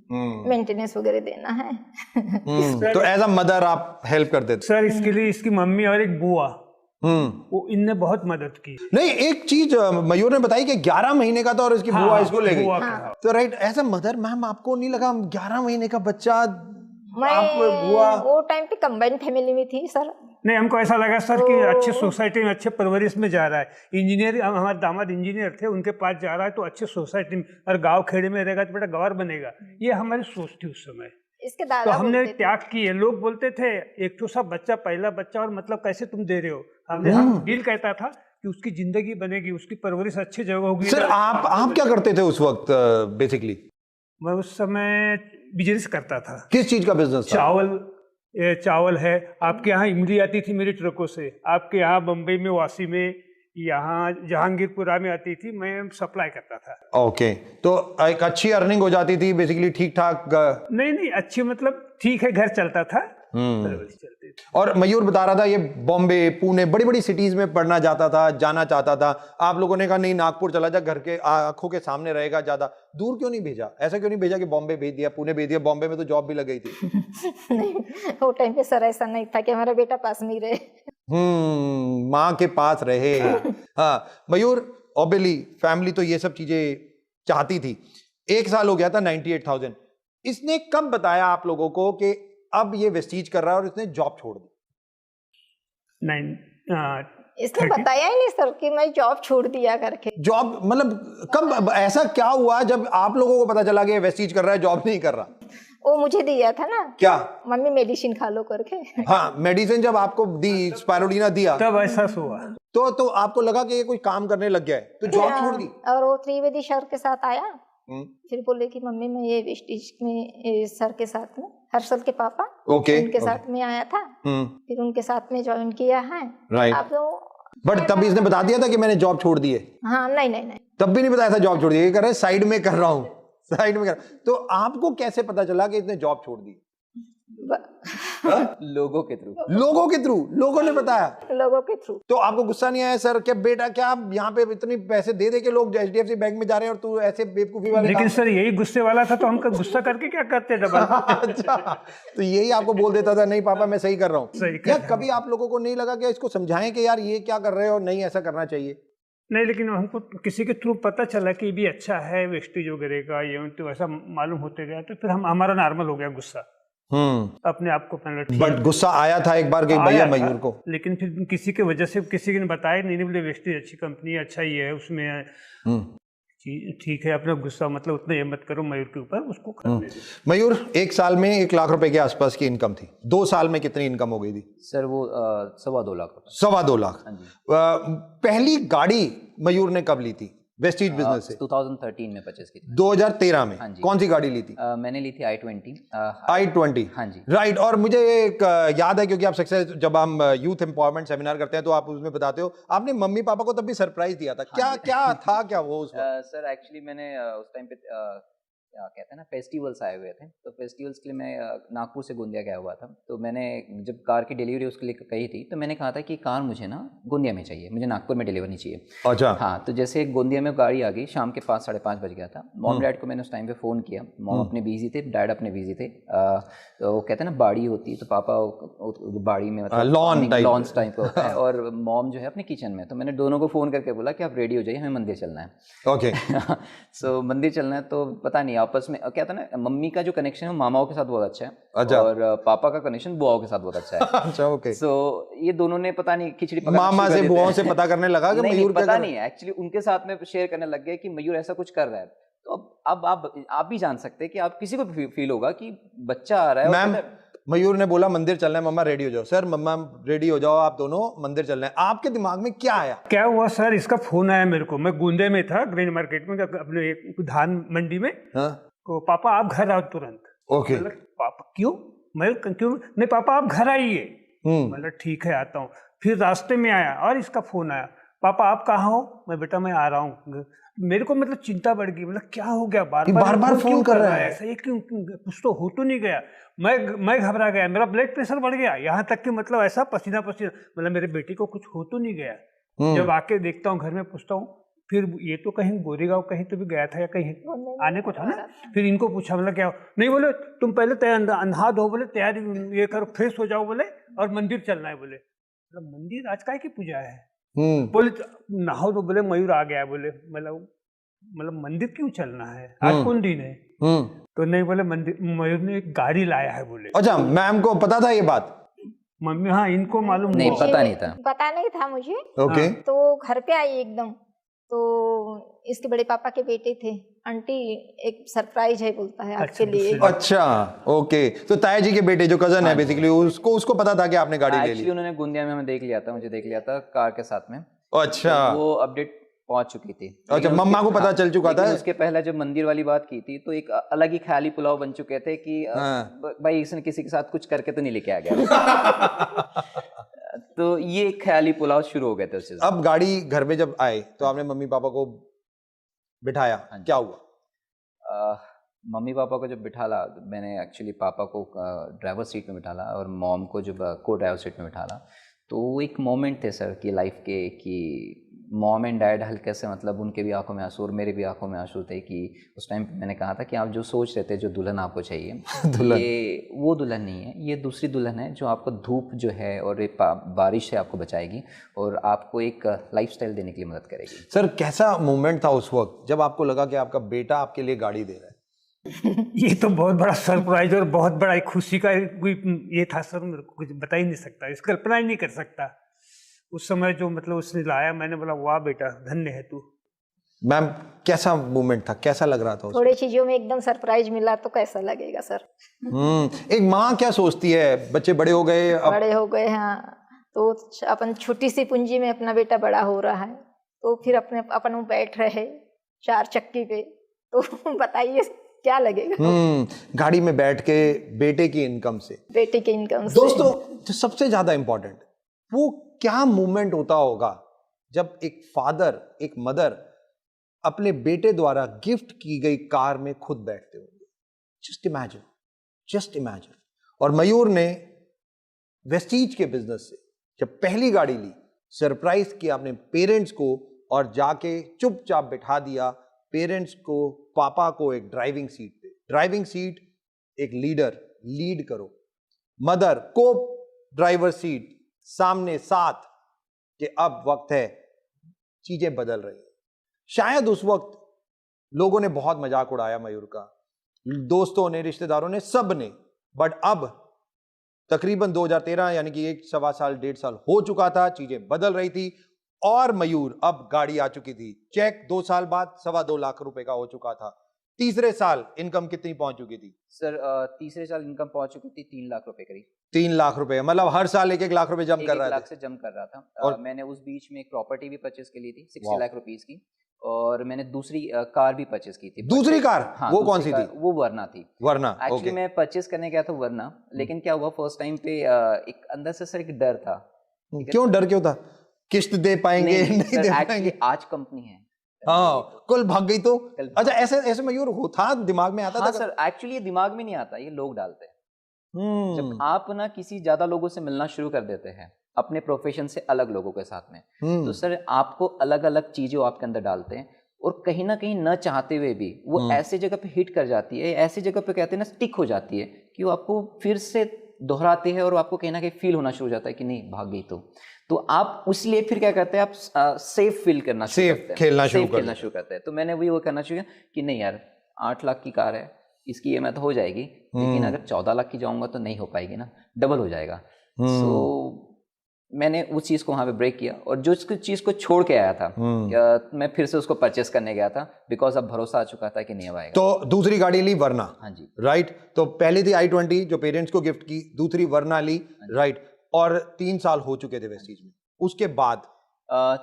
S4: मेंटेनेंस वगैरह देना है।
S2: तो एज अ मदर आप हेल्प करते थे?
S5: सर, इसके लिए इसकी मम्मी और एक बुआ, वो इनने बहुत मदद की।
S2: नहीं, एक चीज मयूर ने बताई कि 11 महीने का था और इसकी बुआ इसको ले गई।
S5: बुआ का।
S2: तो right, as a mother ma'am आपको नहीं लगा 11 महीने का बच्चा
S4: मैं
S2: बुआ?
S4: वो टाइम पे कंबाइंड फैमिली में थी सर।
S5: नहीं, हमको ऐसा लगा सर कि अच्छे सोसाइटी में, अच्छे परवरिश में जा रहा है। इंजीनियर, हमारे दामाद इंजीनियर थे, उनके पास जा रहा है तो अच्छे सोसाइटी में, और गांव खेड़े में रहेगा तो बेटा गंवार बनेगा। ये हमारी सोच थी उस समय।
S4: इसके
S5: तो
S4: दादा
S5: हमने
S4: बोलते थे।
S5: त्याग किए। लोग बोलते थे एक तो सब बच्चा, पहला बच्चा, और मतलब कैसे तुम दे रहे हो। हमने दिल कहता था कि उसकी जिंदगी बनेगी, उसकी परवरिश अच्छी जगह होगी।
S2: सर आप क्या करते थे उस वक्त बेसिकली?
S5: मैं उस समय बिजनेस करता था।
S2: किस चीज का बिजनेस था?
S5: चावल है। आपके यहाँ इमली आती थी मेरी ट्रकों से, आपके यहाँ बम्बई में, वासी में, यहाँ जहांगीरपुरा में आती थी, मैं सप्लाई करता था।
S2: ओके, तो एक अच्छी अर्निंग हो जाती थी बेसिकली, ठीक ठाक?
S5: नहीं, अच्छी मतलब ठीक है, घर चलता था, परवरिश चलती थी।
S2: और मयूर बता रहा था ये बॉम्बे, पुणे, बड़ी बड़ी सिटीज में पढ़ना जाता था, जाना चाहता था। आप लोगों ने कहा नहीं, नागपुर चला जा, घर के आंखों के सामने रहेगा, ज्यादा दूर क्यों नहीं भेजा? ऐसा क्यों नहीं भेजा कि बॉम्बे भेज दिया, पुणे भेज दिया? बॉम्बे में तो जॉब भी लग गई थी।
S4: नहीं, वो टाइम पे सर ऐसा नहीं था कि हमारा बेटा पास में ही रहे।
S2: माँ के पास रहे। हाँ मयूर, ऑब्वियसली फैमिली तो ये सब चीजें चाहती थी। 1 साल हो गया था, 98,000। इसने कब बताया आप लोगों को कि अब ये वेस्टीज कर रहा है और इसने जॉब छोड़ दी?
S4: इसने बताया ही नहीं सर कि मैं जॉब छोड़ दिया करके।
S2: जॉब मतलब कब, ऐसा क्या हुआ जब आप लोगों को पता चला कि वेस्टीज कर रहा है, जॉब नहीं कर रहा?
S4: वो मुझे दिया था ना,
S2: क्या?
S4: मम्मी मेडिसिन खा लो करके।
S2: हाँ, मेडिसिन जब आपको दी, स्पायरुलिना दिया,
S5: तब एहसास हुआ।
S2: तो आपको लगा कि ये कोई काम करने लग गया है, तो जॉब छोड़ दी?
S4: और वो त्रिवेदी सर के साथ आया, फिर बोले कि मम्मी मैं ये वेस्टीज में सर के साथ में, हर्षल के पापा, उनके साथ में आया था, फिर उनके साथ में ज्वाइन किया है।
S2: राइट,
S4: अब तो
S2: बट तब इसने बता दिया था कि मैंने जॉब छोड़ दी है?
S4: हाँ, नहीं
S2: तब भी नहीं बताया था जॉब छोड़ दी, ये कर रहे साइड में कर रहा हूँ, साइड में कर। तो आपको कैसे पता चला कि इसने जॉब छोड़ दी?
S3: लोगों के थ्रू।
S2: लोगों के थ्रू? लोगों ने बताया?
S4: लोगों के थ्रू।
S2: तो आपको गुस्सा नहीं आया सर क्या बेटा, क्या आप यहाँ पे इतने पैसे दे दे के लोग HDFC बैंक में जा रहे हैं और तू ऐसे बेवकूफी वाले?
S5: लेकिन सर यही गुस्से वाला था तो हम गुस्सा करके क्या करते डबल।
S2: अच्छा, तो यही आपको बोल देता था नहीं पापा मैं सही कर रहा
S5: सही
S2: हूँ?
S5: कर
S2: या
S5: रहा हूँ।
S2: कभी आप लोगों को नहीं लगा कि इसको समझाएं कि यार ये क्या कर रहे हो, नहीं ऐसा करना चाहिए?
S5: नहीं, लेकिन हमको किसी के थ्रू पता चला कि ये भी अच्छा है, वेस्टेज वगैरह का, ये तो ऐसा मालूम होते गया, तो फिर हमारा नॉर्मल हो गया गुस्सा, अपने आप को पलट।
S2: बट गुस्सा आया था एक बार कि भैया मयूर को?
S5: लेकिन फिर किसी की वजह से, किसी ने बताया नहीं, बोले वेस्टेज अच्छी कंपनी है, अच्छा ही है, उसमें ठीक है, अपना गुस्सा मतलब उतना ये मत करो मयूर के ऊपर, उसको करने दो।
S2: मयूर, 1 साल में 1 लाख रुपए के आसपास की इनकम थी, 2 साल में कितनी इनकम हो गई थी?
S3: सर वो 2.25 लाख रुपए।
S2: 2.25 लाख।
S3: हाँ जी।
S2: पहली गाड़ी मयूर ने कब ली थी वेस्टीज बिजनेस से?
S3: 2013 में परचेज की थी।
S2: 2013 में?
S3: हाँ जी।
S2: कौन सी गाड़ी ली थी?
S3: मैंने ली थी i20।
S2: i20?
S3: हाँ जी।
S2: राइट, और मुझे एक याद है क्योंकि आप सक्सेस, जब हम यूथ एम्पावरमेंट सेमिनार करते हैं तो आप उसमें बताते हो, आपने मम्मी पापा को तब भी सरप्राइज दिया था। क्या था क्या वो उस वक्त?
S3: सर एक्चुअली मैंने उस टाइम पे कहते हैं ना फेस्टिवल्स आए हुए थे, तो फेस्टिवल्स के लिए मैं नागपुर से गोंदिया गया हुआ था। तो मैंने जब कार की डिलीवरी उसके लिए कही थी, तो मैंने कहा था कि कार मुझे ना गोंदिया में चाहिए, मुझे नागपुर में डिलीवर नहीं चाहिए।
S2: अच्छा।
S3: हाँ, तो जैसे गोंदिया में गाड़ी आ गई, शाम के 5 साढ़े 5 बज गया था। मॉम डैड को मैंने उस टाइम पे फ़ोन किया, मॉम अपने बिजी थे, डैड अपने बिजी थे। तो वो कहते हैं ना बाड़ी होती है, तो पापा बाड़ी में मतलब लॉन्स टाइप का होता है, और मॉम जो है अपने किचन में। तो मैंने दोनों को फ़ोन करके बोला कि आप रेडी हो जाइए, हमें मंदिर चलना है।
S2: ओके।
S3: सो मंदिर चलना है, तो पता नहीं आपस में क्या था ना, मम्मी का जो कनेक्शन है मामाओं के साथ बहुत अच्छा है।
S2: अच्छा।
S3: और पापा का कनेक्शन बुआओं के साथ बहुत अच्छा है।
S2: अच्छा, ओके।
S3: सो ये दोनों ने पता नहीं खिचड़ी
S2: मामा से बुआओं से पता करने लगा कि मयूर
S3: पता नहीं है, एक्चुअली उनके साथ में शेयर करने लग गए कि मयूर ऐसा कुछ कर रहा है। तो अब आप भी जान सकते हैं कि आप किसी को भी फील होगा कि बच्चा आ रहा है।
S2: मैम, मयूर ने बोला मंदिर चलना है, मम्मा रेडी हो जाओ। सर मम्मा रेडी हो जाओ, आप दोनों मंदिर चलना है। आपके दिमाग में क्या आया?
S5: क्या हुआ सर, इसका फोन आया मेरे को, मैं गोंदे में था, ग्रेन मार्केट में, अपने धान मंडी में।
S2: हाँ?
S5: तो पापा आप घर आओ तुरंत।
S2: ओके।
S5: पापा क्यों? मैं क्यों नहीं, पापा आप घर आइए। मतलब ठीक है आता हूँ। फिर रास्ते में आया और इसका फोन आया, पापा आप कहाँ हो? मैं बेटा मैं आ रहा हूँ। मेरे को मतलब चिंता बढ़ गई, मतलब क्या हो गया, बार बार फोन कर रहा है, ऐसा ये क्यों, कुछ तो हो तो नहीं गया। मैं घबरा गया, मेरा ब्लड प्रेशर बढ़ गया, यहाँ तक कि मतलब ऐसा पसीना पसीना, मतलब मेरे बेटे को कुछ हो तो नहीं गया। जब आके देखता हूँ, घर में पूछता हूँ, फिर ये तो कहीं गोरेगांव कहीं तो भी गया था या कहीं आने को था ना। फिर इनको पूछा, मतलब क्या, नहीं बोले तुम पहले अंधा धो, बोले तैयारी ये करो, फ्रेश हो जाओ बोले, और मंदिर चलना है बोले। मतलब मंदिर आज काय की पूजा है? बोले नहाओ, तो बोले मयूर आ गया बोले। मतलब मंदिर क्यों चलना है, आज कौन दिन है? तो नहीं बोले मंदिर, मयूर ने एक गाड़ी लाया है बोले।
S2: अच्छा, मैम को पता था ये बात?
S5: मम्मी हाँ, इनको मालूम
S3: नहीं, पता नहीं था
S4: मुझे।
S2: ओके।
S4: तो घर पे आई एकदम, तो इसके बड़े पापा के बेटे थे, आंटी एक सरप्राइज है बोलता है आपके लिए।
S2: अच्छा, ओके। तो ताया जी के बेटे जो कजन है बेसिकली, उसको पता था कि आपने गाड़ी ले ली?
S3: एक्चुअली उन्होंने गोंदिया में हमें मुझे देख लिया था कार के साथ में।
S2: अच्छा।
S3: तो वो अपडेट पहुंच चुकी थी।
S2: अच्छा, मम्मा को पता चल चुका था?
S3: उसके पहले जब मंदिर वाली बात की थी, तो एक अलग ही ख्याली पुलाव बन चुके थे कि भाई इसने किसी के साथ कुछ करके तो नहीं लेके आ गया। तो ये ख्याली पुलाव शुरू हो गए थे उससे।
S2: अब गाड़ी घर में जब आए तो आपने मम्मी पापा को बिठाया, क्या हुआ?
S3: मम्मी पापा को जब बिठाला, मैंने एक्चुअली पापा को ड्राइवर सीट में बिठाला और मॉम को जब को ड्राइवर सीट में बिठाला, तो एक मोमेंट थे सर की लाइफ के कि मॉम एंड डैड हल्के से, मतलब उनके भी आंखों में आंसू और मेरे भी आंखों में आंसू थे कि उस टाइम मैंने कहा था कि आप जो सोच रहे थे, जो दुल्हन आपको चाहिए, ये वो दुल्हन नहीं है, ये दूसरी दुल्हन है जो आपको धूप जो है और बारिश से आपको बचाएगी और आपको एक लाइफस्टाइल देने के लिए मदद करेगी।
S2: सर कैसा मोमेंट था उस वक्त जब आपको लगा कि आपका बेटा आपके लिए गाड़ी दे रहा है?
S5: ये तो बहुत बड़ा सरप्राइज और बहुत बड़ा एक खुशी का ये था सर, मेरे को कुछ बता ही नहीं सकता, इसकी कल्पना ही नहीं कर सकता। उस समय जो मतलब उसने लाया, मैंने बोला वाह बेटा धन्य है तू।
S2: मैम कैसा मोमेंट था, कैसा लग रहा था?
S4: थोड़ी चीजों में एकदम सरप्राइज मिला तो कैसा लगेगा सर?
S2: एक माँ क्या सोचती है, बच्चे बड़े हो गए,
S4: बड़े हो गए, हाँ, तो अपन छोटी सी पूंजी में अपना बेटा बड़ा हो रहा है, तो फिर अपन बैठ रहे 4 चक्की पे, तो बताइए क्या लगेगा?
S2: गाड़ी में बैठ के बेटे की इनकम से। दोस्तों, जो सबसे ज्यादा इंपॉर्टेंट, वो क्या मूवमेंट होता होगा जब एक फादर, एक मदर अपने बेटे द्वारा गिफ्ट की गई कार में खुद बैठते होंगे। Just imagine. और मयूर ने वेस्टीज के बिजनेस से जब पहली गाड़ी ली, सरप्राइज किया अपने पेरेंट्स को और जाके चुपचाप बिठा दिया पेरेंट्स को, पापा को एक ड्राइविंग सीट पे। ड्राइविंग सीट एक लीडर, लीड करो, मदर को ड्राइवर सीट, सामने साथ, कि अब वक्त है, चीजें बदल रही हैं। शायद उस वक्त लोगों ने बहुत मजाक उड़ाया मयूर का, दोस्तों ने, रिश्तेदारों ने, सब ने, बट अब तकरीबन 2013 यानी कि 1.25 साल 1.5 साल हो चुका था, चीजें बदल रही थी और मयूर अब गाड़ी आ चुकी थी। चेक 2 साल बाद 2.25 लाख रुपए का हो चुका था। तीसरे साल इनकम कितनी पहुंच चुकी थी
S3: सर? तीसरे साल इनकम पहुंच चुकी थी 3 लाख रुपए करीब।
S2: 3 लाख रुपए, मतलब हर साल 1-1 लाख रुपए जम कर रहा था।
S3: 1 लाख से जम कर रहा था। और मैंने उस बीच में एक प्रॉपर्टी भी परचेस के ली थी 60 लाख रुपीस की, और मैंने दूसरी कार भी परचेस की थी।
S2: दूसरी कार?
S3: हाँ,
S2: वो कौन सी थी?
S3: वो वरना थी।
S2: वरना
S3: एक्चुअली मैं परचेस करने गया था वरना, लेकिन क्या हुआ फर्स्ट टाइम पे एक अंदर से सर एक डर था।
S2: क्यों डर क्यों था? किस्त दे पाएंगे नहीं दे पाएंगे?
S3: आज कंपनी है,
S2: हाँ, कल भाग गई तो
S3: कल भाग
S2: अच्छा, ऐसे ऐसे मयूर था, दिमाग में आता
S3: हाँ
S2: था
S3: सर, एक्चुअली ये दिमाग में नहीं आता, ये लोग डालते हैं। जब
S2: हम्म
S3: आप ना किसी ज्यादा लोगों से मिलना शुरू कर देते हैं अपने प्रोफेशन से अलग लोगों के साथ में, तो सर आपको अलग अलग चीजें वो आपके अंदर डालते हैं, और कहीं ना कहीं न चाहते हुए भी वो ऐसे जगह पे हिट कर जाती है, ऐसी जगह पे कहते हैं ना स्टिक हो जाती है, कि वो आपको फिर से दोहराती है और आपको कहीं ना कहीं फील होना शुरू हो जाता है कि नहीं भाग गई तो आप उसलिए फिर क्या करते हैं, आप सेफ फील करना शुरू
S2: Safe
S3: करते हैं,
S2: खेलना शुरू
S3: safe
S2: कर
S3: खेलना
S2: देते
S3: शुरू करते हैं। तो मैंने वही वो करना शुरू किया कि नहीं यार 8 लाख की कार है, इसकी EMI तो हो जाएगी, लेकिन अगर 14 लाख की जाऊंगा तो नहीं हो पाएगी ना, डबल हो जाएगा। सो मैंने उस चीज़ को वहाँ पे ब्रेक किया, और जो चीज़ को छोड़ के आया था मैं फिर से उसको परचेस करने गया था, बिकॉज अब भरोसा आ चुका था कि नहीं अब आएगा।
S2: तो दूसरी गाड़ी ली वरना,
S3: हाँ जी,
S2: राइट। तो पहली थी i20 जो पेरेंट्स को गिफ्ट की, दूसरी वरना ली, राइट। और 3 साल हो चुके थे वेस्टीज में। उसके बाद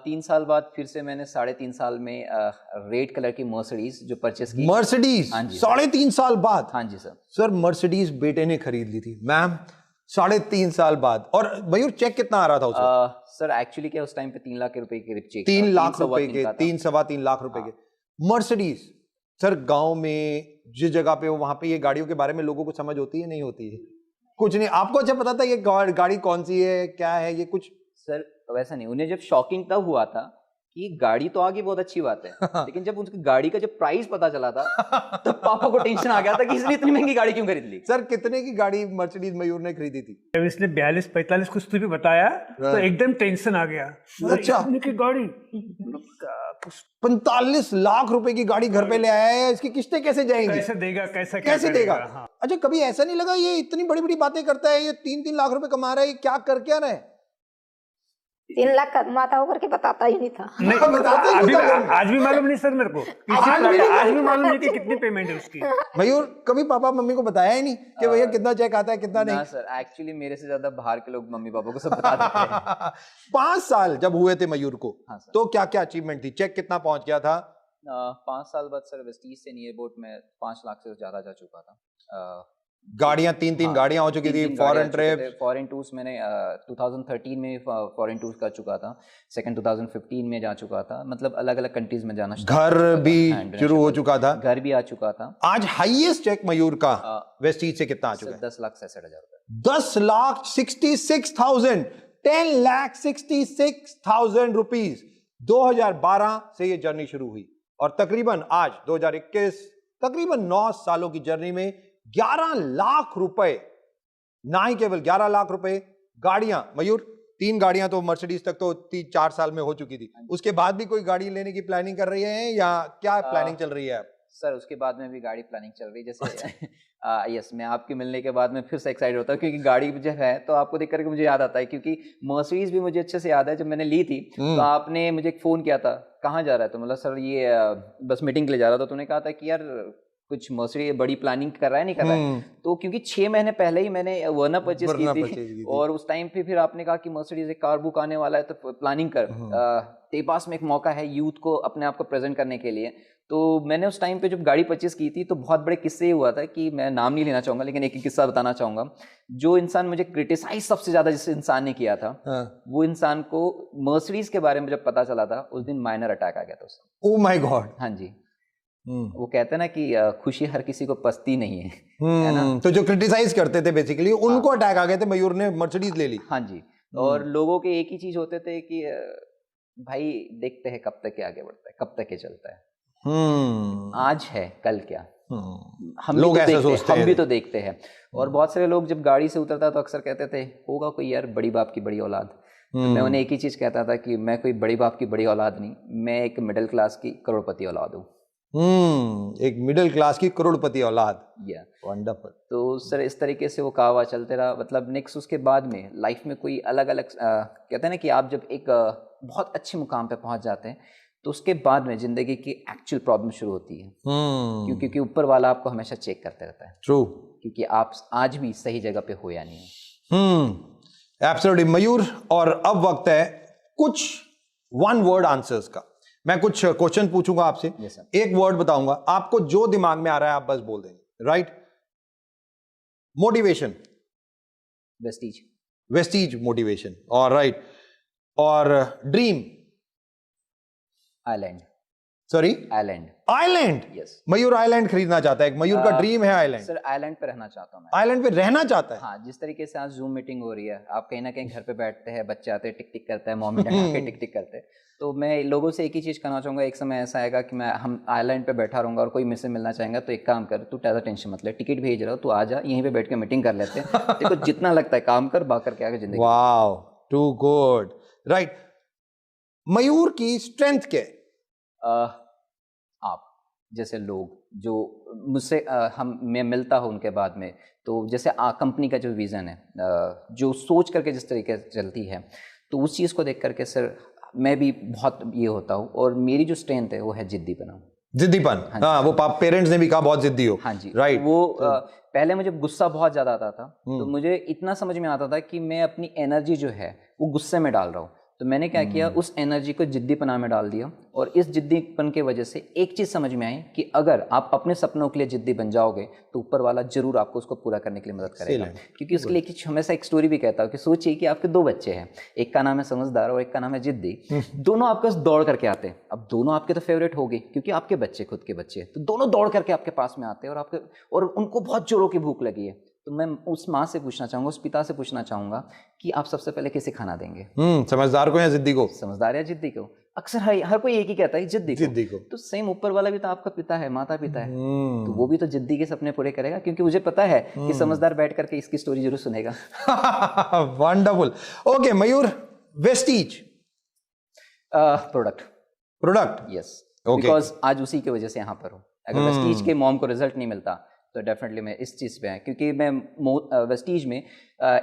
S3: 3 साल बाद फिर से मैंने 3.5 साल में रेड कलर की मर्सिडीज जो परचेस की।
S2: मर्सिडीज
S3: हाँ जी सर।
S2: 3.5 साल बाद?
S3: हाँ जी सर।
S2: सर मर्सिडीज बेटे ने खरीद ली थी मैम 3.5 साल बाद। और मयूर चेक कितना आ रहा था उसमें?
S3: सर एक्चुअली क्या उस टाइम पे 3 लाख रुपए के करीब चेक
S2: 3 लाख रुपए के, 3-3.25 लाख रुपए के मर्सिडीज। सर गांव में जिस जगह पे हो वहां पे ये गाड़ियों के बारे में लोगों को समझ होती है नहीं होती है? कुछ नहीं, आपको अच्छा पता था ये गाड़ी कौन सी है, क्या है ये कुछ?
S3: सर वैसा नहीं, उन्हें जब शॉकिंग तब हुआ था कि गाड़ी तो आ गई, बहुत अच्छी बात है, लेकिन जब उनकी गाड़ी का जब प्राइस पता चला था तो पापा को टेंशन आ गया था कि इसने इतनी महंगी गाड़ी क्यों खरीद ली।
S2: सर कितने की गाड़ी मर्सिडीज मयूर ने खरीदी थी?
S5: जब इसने 42-45 कुछ तो भी बताया तो एकदम टेंशन आ गया।
S2: अच्छा।
S5: इतने की गाड़ी
S2: 45 लाख रुपए की गाड़ी घर पे ले आया है, इसकी किस्तें कैसे जाएंगी?
S5: कैसे देगा, कैसे
S2: कैसे देगा?
S5: हाँ।
S2: अच्छा, कभी ऐसा नहीं लगा ये इतनी बड़ी बड़ी बातें करता है, ये 3-3 लाख रुपए कमा रहा है, ये क्या कर क्या रहा है?
S4: 3 लाख कमाता होकर के बताता ही नहीं था।
S5: नहीं,
S2: बताते ही
S5: अभी
S2: नहीं था।
S5: आज भी मालूम नहीं सर मेरे को, आज भी मालूम नहीं कि कितनी पेमेंट है उसकी।
S2: मयूर कभी पापा मम्मी को बताया ही नहीं कि भैया कितना चेक आता है कितना नहीं?
S3: ना सर, एक्चुअली मेरे से ज्यादा बाहर के लोग मम्मी पापा को सब बता देते हैं।
S2: 5 साल जब हुए थे मयूर को,
S3: हाँ सर।
S2: तो क्या क्या अचीवमेंट थी? चेक कितना पहुंच गया था?
S3: 5 साल बाद सर वेस्टीज से नियर अबाउट में 5 लाख से ज्यादा जा चुका था।
S2: गाड़ियां 3 गाड़ियां हो चुकी थी, फॉरेन ट्रिप,
S3: फॉरेन टूर्स मैंने 2013 में फॉरेन टूर्स कर चुका था, सेकंड 2015 में जा चुका था, मतलब अलग अलग कंट्रीज में जाना,
S2: घर भी शुरू हो चुका था,
S3: घर भी आ चुका था।
S2: आज हाईएस्ट चेक मयूर का वेस्टीज से कितना आ चुका है?
S3: 10,66,000 रुपए।
S2: 10,66,000, 10,66,000 रुपीज। 2012 से ये जर्नी शुरू हुई और तकरीबन आज 2021, तकरीबन 9 सालों की जर्नी में 11 लाख रुपए, ना ही केवल 11 लाख रुपए, गाड़ियां मयूर 3 गाड़ियां तो मर्सिडीज तक तो 3-4 साल में हो चुकी थी, उसके बाद भी कोई गाड़ी लेने की प्लानिंग कर रही है या क्या प्लानिंग चल रही है?
S3: सर उसके बाद में भी गाड़ी प्लानिंग चल रही है, जैसे यस, मैं आपके मिलने के बाद में फिर से एक्साइटेड होता हूँ, क्योंकि गाड़ी जब है तो आपको देख करके मुझे याद आता है, क्योंकि मर्सिडीज भी मुझे अच्छे से याद है, जब मैंने ली थी तो आपने मुझे एक फोन किया था, कहाँ जा रहा है तो मतलब सर ये बस मीटिंग के लिए जा रहा था, तूने कहा था कि यार कुछ मर्सिडीज बड़ी प्लानिंग कर रहा है नहीं कर रहा है, तो क्योंकि 6 महीने पहले ही मैंने वर्ना परचेज की थी और उस टाइम पे फिर आपने कहा कि मर्सिडीज एक कार बुक आने वाला है तो प्लानिंग कर, तेरे पास में एक मौका है यूथ को अपने आप को प्रेजेंट करने के लिए। तो मैंने उस टाइम पे जब गाड़ी परचेज की थी तो बहुत बड़े किस्से हुआ था, कि मैं नाम नहीं लेना चाहूंगा लेकिन एक किस्सा बताना चाहूंगा। जो इंसान मुझे क्रिटिसाइज सबसे ज्यादा जिस इंसान ने किया था, वो इंसान को मर्सिडीज के बारे में जब पता चला था उस दिन माइनर अटैक आ गया था उसको।
S2: Oh my God.
S3: हाँ जी, वो कहते हैं ना कि खुशी हर किसी को पसती नहीं है ना।
S2: तो जो क्रिटिसाइज करते थे बेसिकली उनको अटैक आ गए थे, मयूर ने मर्सिडीज ले ली।
S3: हाँ जी, और लोगों के एक ही चीज होते थे कि भाई देखते हैं कब तक ये आगे बढ़ता है, कब तक ये चलता है, आज है कल क्या, हम
S2: लोग
S3: भी तो
S2: ऐसे
S3: देखते
S2: सोचते
S3: हैं,
S2: हैं।
S3: हम भी तो देखते हैं। और बहुत सारे लोग जब गाड़ी से उतरता तो अक्सर कहते थे होगा कोई यार बड़ी बाप की बड़ी औलाद, तो मैं उन्हें एक ही चीज कहता था कि मैं कोई बड़ी बाप की बड़ी औलाद नहीं, मैं एक मिडिल क्लास की करोड़पति औलाद हूँ।
S2: एक मिडिल क्लास की करोड़पति औलाद।
S3: या
S2: वंडरफुल।
S3: तो सर इस तरीके से वो कहावा चलते रहा, मतलब नेक्स्ट उसके बाद में लाइफ में कोई अलग अलग कहते हैं ना कि आप जब एक बहुत अच्छे मुकाम पे पहुंच जाते हैं तो उसके बाद में जिंदगी की एक्चुअल प्रॉब्लम शुरू होती है, क्योंकि ऊपर वाला आपको हमेशा चेक करते रहता है।
S2: ट्रू।
S3: क्योंकि आप आज भी सही जगह पे हो या नहीं हो।
S2: एब्सोल्युटली मयूर। और अब वक्त है कुछ 1 वर्ड आंसर्स का। मैं कुछ क्वेश्चन पूछूंगा आपसे,
S3: Yes, sir.
S2: एक वर्ड बताऊंगा, आपको जो दिमाग में आ रहा है आप बस बोल देंगे, right? Motivation,
S3: Vestige,
S2: Vestige motivation, और राइट। और dream,
S3: island,
S2: sorry,
S3: island.
S2: Island.
S3: Yes,
S2: Mayur island खरीदना चाहता है, मयूर का ड्रीम है आइलैंड।
S3: सर आइलैंड पे रहना चाहता हूँ मैं।
S2: आइलैंड पे रहना चाहता है?
S3: हाँ, जिस तरीके से आज जूम मीटिंग हो रही है, आप कहीं ना कहीं घर पे बैठते हैं, बच्चे आते हैं, टिक टिक करते हैं, मॉम डैड आके टिक टिक करते हैं, तो मैं लोगों से एक ही चीज़ कहना चाहूँगा, एक समय ऐसा आएगा कि हम आइलैंड पे बैठा रहूँगा और कोई मुझसे मिलना चाहेगा तो एक काम कर, तू ज़्यादा टेंशन मत ले, टिकट भेज रहा हो, तू आ जा, यहीं पे बैठ के मीटिंग कर लेते हैं, देखो जितना लगता है काम कर, बाकर के आगे जिंदगी।
S2: Wow, too good, right. Mayur की स्ट्रेंथ क्या है?
S3: आप जैसे लोग जो मुझसे मैं मिलता हूँ उनके बाद में, तो जैसे कंपनी का जो विज़न है, जो सोच करके जिस तरीके से चलती है, तो उस चीज़ को देख करके सर मैं भी बहुत ये होता हूँ, और मेरी जो स्ट्रेंथ है वो है जिद्दीपना।
S2: जिद्दीपन, हाँ, वो पेरेंट्स ने भी कहा बहुत जिद्दी हो।
S3: हाँ जी,
S2: राइट।
S3: वो पहले मुझे गुस्सा बहुत ज़्यादा आता था, तो मुझे इतना समझ में आता था कि मैं अपनी एनर्जी जो है वो गुस्से में डाल रहा हूँ, तो मैंने क्या किया, उस एनर्जी को जिद्दीपना में डाल दिया, और इस जिद्दीपन की वजह से एक चीज़ समझ में आई कि अगर आप अपने सपनों के लिए जिद्दी बन जाओगे तो ऊपर वाला जरूर आपको उसको पूरा करने के लिए मदद करेगा। क्योंकि उसके लिए हमेशा एक स्टोरी भी कहता हूँ कि सोचिए कि आपके 2 बच्चे हैं, एक का नाम है समझदार और एक का नाम है जिद्दी, दोनों आपके पास दौड़ करके आते हैं। अब दोनों आपके तो फेवरेट हो गए क्योंकि आपके बच्चे खुद के बच्चे हैं, तो दोनों दौड़ करके आपके पास में आते हैं, और उनको बहुत जोरों की भूख लगी है, तो मैं उस माँ से पूछना चाहूँगा, उस पिता से पूछना चाहूँगा कि आप सबसे पहले किसे खाना देंगे?
S2: समझदार को या जिद्दी को?
S3: समझदार या जिद्दी को? अक्सर हर कोई एक ही कहता है जिद्दी को। तो सेम ऊपर वाला भी तो आपका पिता है, माता पिता है, तो वो भी तो जिद्दी के सपने पूरे करेगा, क्योंकि मुझे पता है कि समझदार बैठ करके इसकी स्टोरी जरूर सुनेगा।
S2: Wonderful. Okay Mayur, Vestige product,
S3: yes, because आज उसी की वजह से यहाँ पर हूँ। अगर वेस्टीज के मॉम को रिजल्ट नहीं मिलता तो डेफिनेटली मैं इस चीज़ पे है, क्योंकि मैं वेस्टीज में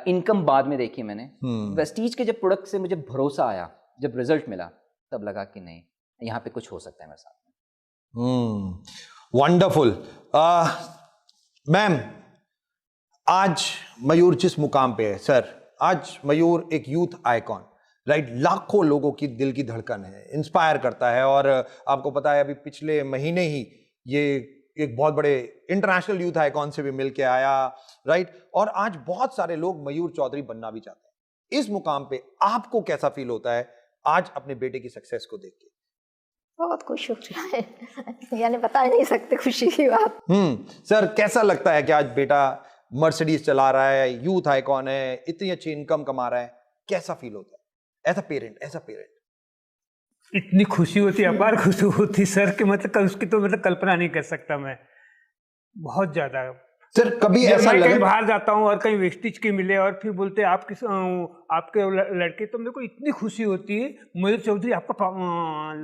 S3: इनकम बाद में देखी मैंने, वेस्टीज के जब प्रोडक्ट से मुझे भरोसा आया, जब रिजल्ट मिला, तब लगा कि नहीं, यहाँ पे कुछ हो सकता है मेरे साथ में।
S2: वंडरफुल। मैम, आज मयूर जिस मुकाम पे है सर, आज मयूर एक यूथ आइकॉन, राइट, लाखों लोगों की दिल की धड़कन है, इंस्पायर करता है, और आपको पता है अभी पिछले महीने ही ये एक बहुत बड़े इंटरनेशनल यूथ आइकॉन से भी मिलके आया, राइट, और आज बहुत सारे लोग मयूर चौधरी बनना भी चाहते हैं। इस मुकाम पे आपको कैसा फील होता है आज अपने बेटे की सक्सेस को देख के?
S4: बहुत खुश हो रहा है, यानी बता ही नहीं सकते खुशी की बात।
S2: सर, कैसा लगता है कि आज बेटा मर्सिडीज चला रहा है, यूथ आइकॉन है, इतनी अच्छी इनकम कमा रहा है, कैसा फील होता है एज अ पेरेंट?
S5: इतनी खुशी होती, अपार खुशी होती सर कि मतलब उसकी तो मतलब कल्पना नहीं कर सकता मैं, बहुत ज्यादा।
S2: सर कभी ऐसा
S5: मैं
S2: लगा?
S5: कहीं बाहर जाता हूँ और कहीं वेस्टिज के मिले और फिर बोलते हैं आपके लड़के, तो मेरे को इतनी खुशी होती है, मयूर चौधरी आपका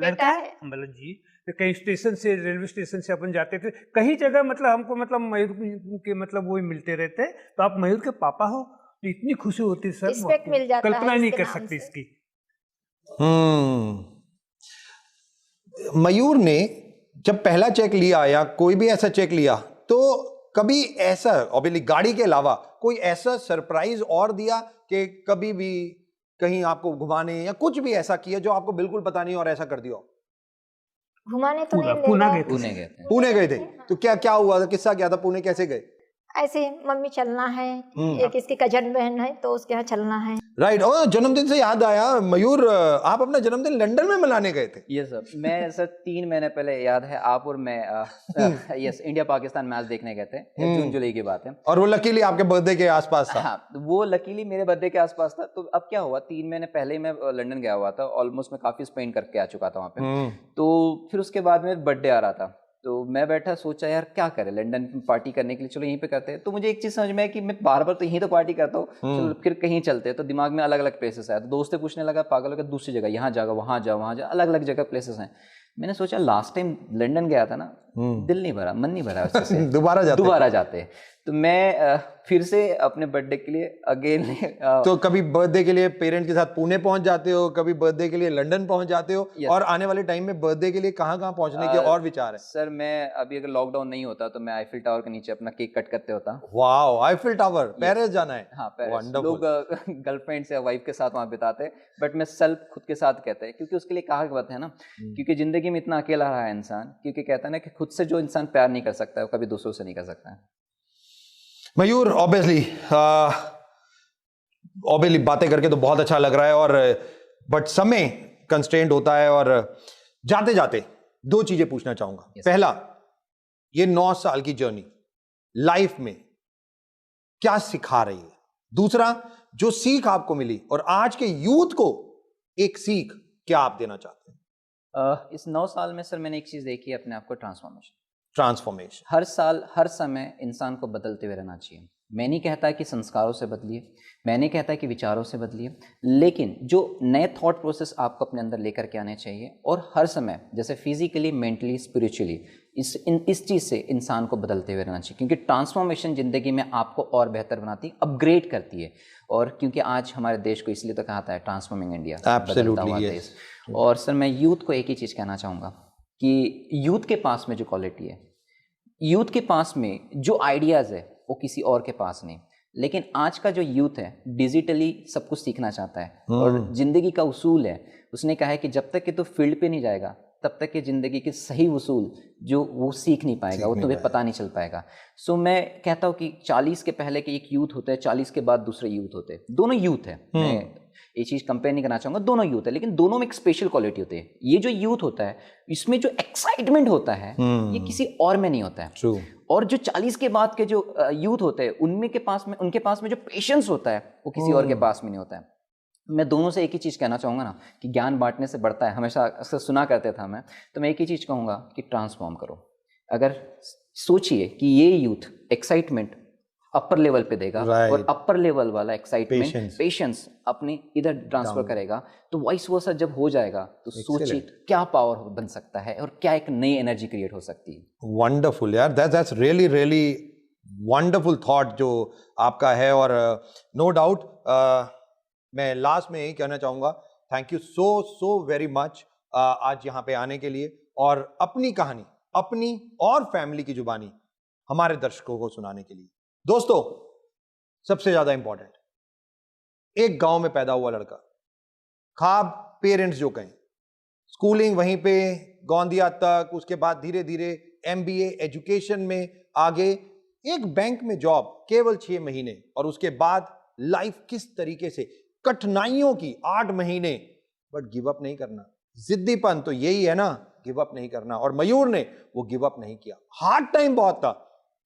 S5: लड़का है, मतलब जी। तो कहीं स्टेशन से, रेलवे स्टेशन से अपन जाते थे, कहीं जगह मतलब हमको मतलब मयूर के मतलब वो मिलते रहते, तो आप मयूर के पापा हो, तो इतनी खुशी होती सर, कल्पना नहीं कर सकती इसकी।
S2: मयूर ने जब पहला चेक लिया या कोई भी ऐसा चेक लिया, तो कभी ऐसा ऑब्वियसली गाड़ी के अलावा कोई ऐसा सरप्राइज और दिया कि कभी भी कहीं आपको घुमाने या कुछ भी ऐसा किया जो आपको बिल्कुल पता नहीं और ऐसा कर दिया?
S4: घुमाने तो नहीं,
S2: पुणे गए थे। तो क्या हुआ था, किस्सा क्या था, पुणे कैसे गए?
S4: ऐसे मम्मी चलना है, एक इसकी कजन बहन है तो उसके यहाँ चलना है।
S2: राइट। और जन्मदिन से याद आया, मयूर आप अपना जन्मदिन लंदन में मनाने गए थे?
S3: यस सर, मैं सर 3 महीने पहले, याद है आप और मैं यस इंडिया पाकिस्तान मैच देखने गए थे, जून जुलाई की बात है, और
S2: वो लकीली आपके बर्थडे के आसपास था।
S3: हाँ, वो लकीली मेरे बर्थडे के आसपास था। तो अब क्या हुआ, 3 महीने पहले ही मैं लंदन गया हुआ था, ऑलमोस्ट मैं काफी स्पेंड करके आ चुका था वहाँ पे। तो फिर उसके बाद में बर्थडे आ रहा था, तो मैं बैठा सोचा यार क्या करें, लंदन में पार्टी करने के लिए चलो यहीं पे करते हैं। तो मुझे एक चीज समझ में आई कि मैं बार बार तो यहीं तो पार्टी करता हूँ, चलो फिर कहीं चलते हैं। तो दिमाग में अलग अलग प्लेसेस आया, तो दोस्त से पूछने लगा, पागल हो गया, दूसरी जगह, यहाँ जाओ वहाँ जाओ वहाँ जाओ, अलग अलग जगह प्लेसेस हैं। मैंने सोचा लास्ट टाइम लंदन गया था ना, दिल नहीं भरा, मन नहीं भरा उससे से दोबारा जाते। तो मैं फिर से अपने बर्थडे के लिए अगेन
S2: तो कभी बर्थडे के लिए पेरेंट्स के साथ पुणे पहुंच जाते हो, कभी बर्थडे के लिए लंदन पहुंच जाते हो, और आने वाले टाइम में बर्थडे के लिए कहाँ पहुंचने के और विचार है?
S3: सर मैं अभी अगर लॉकडाउन नहीं होता तो मैं आईफिल टावर के नीचे अपना केक कट करते होता।
S2: वाओ, आईफिल टावर, पेरिस जाना है?
S3: हाँ, पेरिस। लोग गर्लफ्रेंड से वाइफ के साथ वहाँ बिताते, बट मैं सेल्फ खुद के साथ कहते हैं, क्योंकि उसके लिए कहावत है ना, क्योंकि जिंदगी में इतना अकेला रहा है इंसान, क्योंकि कहता है ना कि खुद से जो इंसान प्यार नहीं कर सकता है वो कभी दूसरों से नहीं कर सकता है।
S2: मयूर, ऑब्वियसली बातें करके तो बहुत अच्छा लग रहा है, और बट समय कंस्ट्रेंट होता है, और जाते जाते दो चीजें पूछना चाहूंगा।
S3: Yes.
S2: पहला, ये 9 साल की जर्नी लाइफ में क्या सिखा रही है? दूसरा, जो सीख आपको मिली और आज के यूथ को एक सीख क्या आप देना चाहते हैं?
S3: इस 9 साल में सर मैंने एक चीज देखी है अपने आप को,
S2: ट्रांसफॉर्मेशन।
S3: हर साल हर समय इंसान को बदलते हुए रहना चाहिए। मैं नहीं कहता कि संस्कारों से बदलिए, मैं नहीं कहता कि विचारों से बदलिए, लेकिन जो नए थॉट प्रोसेस आपको अपने अंदर लेकर के आने चाहिए, और हर समय जैसे फिजिकली, मेंटली, स्पिरिचुअली इस चीज़ से इंसान को बदलते हुए रहना चाहिए, क्योंकि ट्रांसफॉर्मेशन ज़िंदगी में आपको और बेहतर बनाती है, अपग्रेड करती है। और क्योंकि आज हमारे देश को इसलिए तो कहा है ट्रांसफॉर्मिंग इंडिया, बदलता हुआ देश। और सर मैं यूथ को एक ही चीज़ कहना चाहूँगा कि यूथ के पास में जो क्वालिटी है, यूथ के पास में जो आइडियाज़ है, वो किसी और के पास नहीं। लेकिन आज का जो यूथ है डिजिटली सब कुछ सीखना चाहता है, और ज़िंदगी का उसूल है, उसने कहा है कि जब तक कि तू फील्ड पे नहीं जाएगा तब तक कि ज़िंदगी के सही उसूल जो वो सीख नहीं पाएगा, वो तुम्हें पता नहीं चल पाएगा। सो मैं कहता हूँ कि 40 के पहले के एक यूथ होता है, 40 के बाद दूसरे यूथ होते हैं। दोनों यूथ है, मैं ये चीज़ कंपेयर नहीं करना चाहूँगा, दोनों यूथ है, लेकिन दोनों में एक स्पेशल क्वालिटी होती है। ये जो यूथ होता है इसमें जो एक्साइटमेंट होता है ये किसी और में नहीं होता है।
S2: True.
S3: और जो 40 के बाद के जो यूथ होते हैं उनके पास में जो पेशेंस होता है वो किसी और के पास में नहीं होता है। मैं दोनों से एक ही चीज़ कहना चाहूँगा ना कि ज्ञान बांटने से बढ़ता है, हमेशा अक्सर सुना करते था मैं, तो मैं एक ही चीज़ कहूँगा कि ट्रांसफॉर्म करो। अगर सोचिए कि ये यूथ एक्साइटमेंट अपर लेवल पे देगा, और अपर लेवल वाला एक्साइटमेंट पेशेंस अपनी इधर ट्रांसफर करेगा, तो वाइस वर्सा जब हो जाएगा तो सोचिए क्या पावर बन सकता है और क्या एक नई एनर्जी क्रिएट हो सकती है।
S2: वंडरफुल यार, that's really really wonderful thought जो आपका है। और नो डाउट मैं लास्ट में यही कहना चाहूँगा, thank you so very much आज यहाँ पे आने के लिए, और अपनी कहानी, अपनी और फैमिली की जुबानी हमारे दर्शकों को सुनाने के लिए। दोस्तों, सबसे ज्यादा इंपॉर्टेंट, एक गांव में पैदा हुआ लड़का, खाब पेरेंट्स जो कहें, स्कूलिंग वहीं पे गोंदिया तक, उसके बाद धीरे धीरे MBA एजुकेशन में आगे, एक बैंक में जॉब केवल 6 महीने, और उसके बाद लाइफ किस तरीके से, कठिनाइयों की 8 महीने, बट गिव अप नहीं करना। जिद्दीपन तो यही है ना, गिव अप नहीं करना। और मयूर ने वो गिव अप नहीं किया। हार्ड टाइम बहुत था,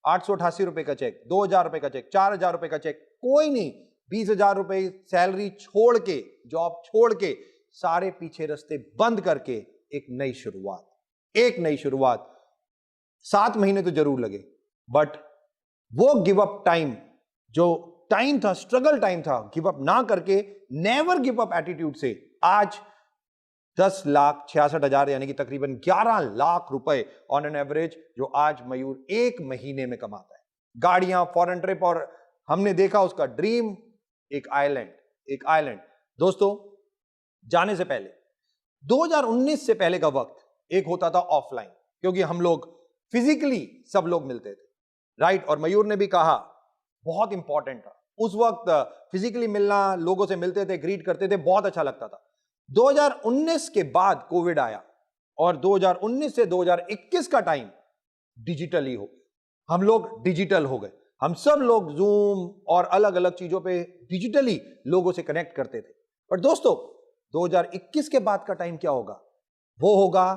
S2: 888 रुपए का चेक, 2000 रुपए का चेक, 4000 रुपए का चेक, कोई नहीं, 20,000 रुपए सैलरी छोड़ के, जॉब छोड़ के, सारे पीछे रास्ते बंद करके एक नई शुरुआत। 7 महीने तो जरूर लगे, बट वो गिव अप टाइम, जो टाइम था, स्ट्रगल टाइम था, गिव अप ना करके, नेवर गिव अप एटीट्यूड से आज 10,66,000 यानी कि तकरीबन 11 लाख रुपए ऑन एन एवरेज जो आज मयूर एक महीने में कमाता है। गाड़ियां, फॉरेन ट्रिप, और हमने देखा उसका ड्रीम एक आइलैंड। दोस्तों, जाने से पहले 2019 से पहले का वक्त एक होता था ऑफलाइन, क्योंकि हम लोग फिजिकली सब लोग मिलते थे, राइट। और मयूर ने भी कहा बहुत इंपॉर्टेंट था उस वक्त फिजिकली मिलना, लोगों से मिलते थे, ग्रीट करते थे, बहुत अच्छा लगता था। 2019 के बाद कोविड आया, और 2019 से 2021 का टाइम डिजिटली हो, हम लोग डिजिटल हो गए, हम सब लोग जूम और अलग अलग चीजों पे डिजिटली लोगों से कनेक्ट करते थे। पर दोस्तों, 2021 के बाद का टाइम क्या होगा? वो होगा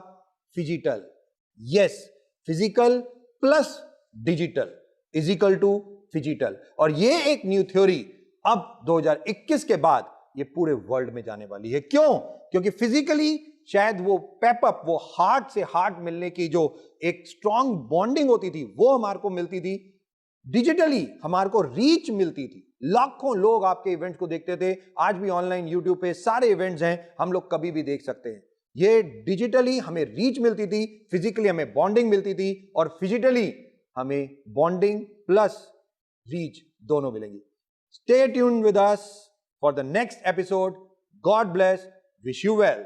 S2: phygital. Yes, physical plus digital is equal to phygital. और ये एक न्यू थ्योरी अब 2021 के बाद ये पूरे वर्ल्ड में जाने वाली है। क्यों? क्योंकि फिजिकली शायद वो पेपअप, वो हार्ट से हार्ट मिलने की जो एक स्ट्रॉन्ग बॉन्डिंग होती थी, वो हमारे को मिलती थी। डिजिटली हमारे को रीच मिलती थी, लाखों लोग आपके इवेंट्स को देखते थे। आज भी ऑनलाइन यूट्यूब पे सारे इवेंट्स हैं, हम लोग कभी भी देख सकते हैं। ये डिजिटली हमें रीच मिलती थी, फिजिकली हमें बॉन्डिंग मिलती थी, और फिजिकली हमें बॉन्डिंग प्लस रीच दोनों मिलेंगी। Stay tuned with us for the next episode. God bless. Wish you well.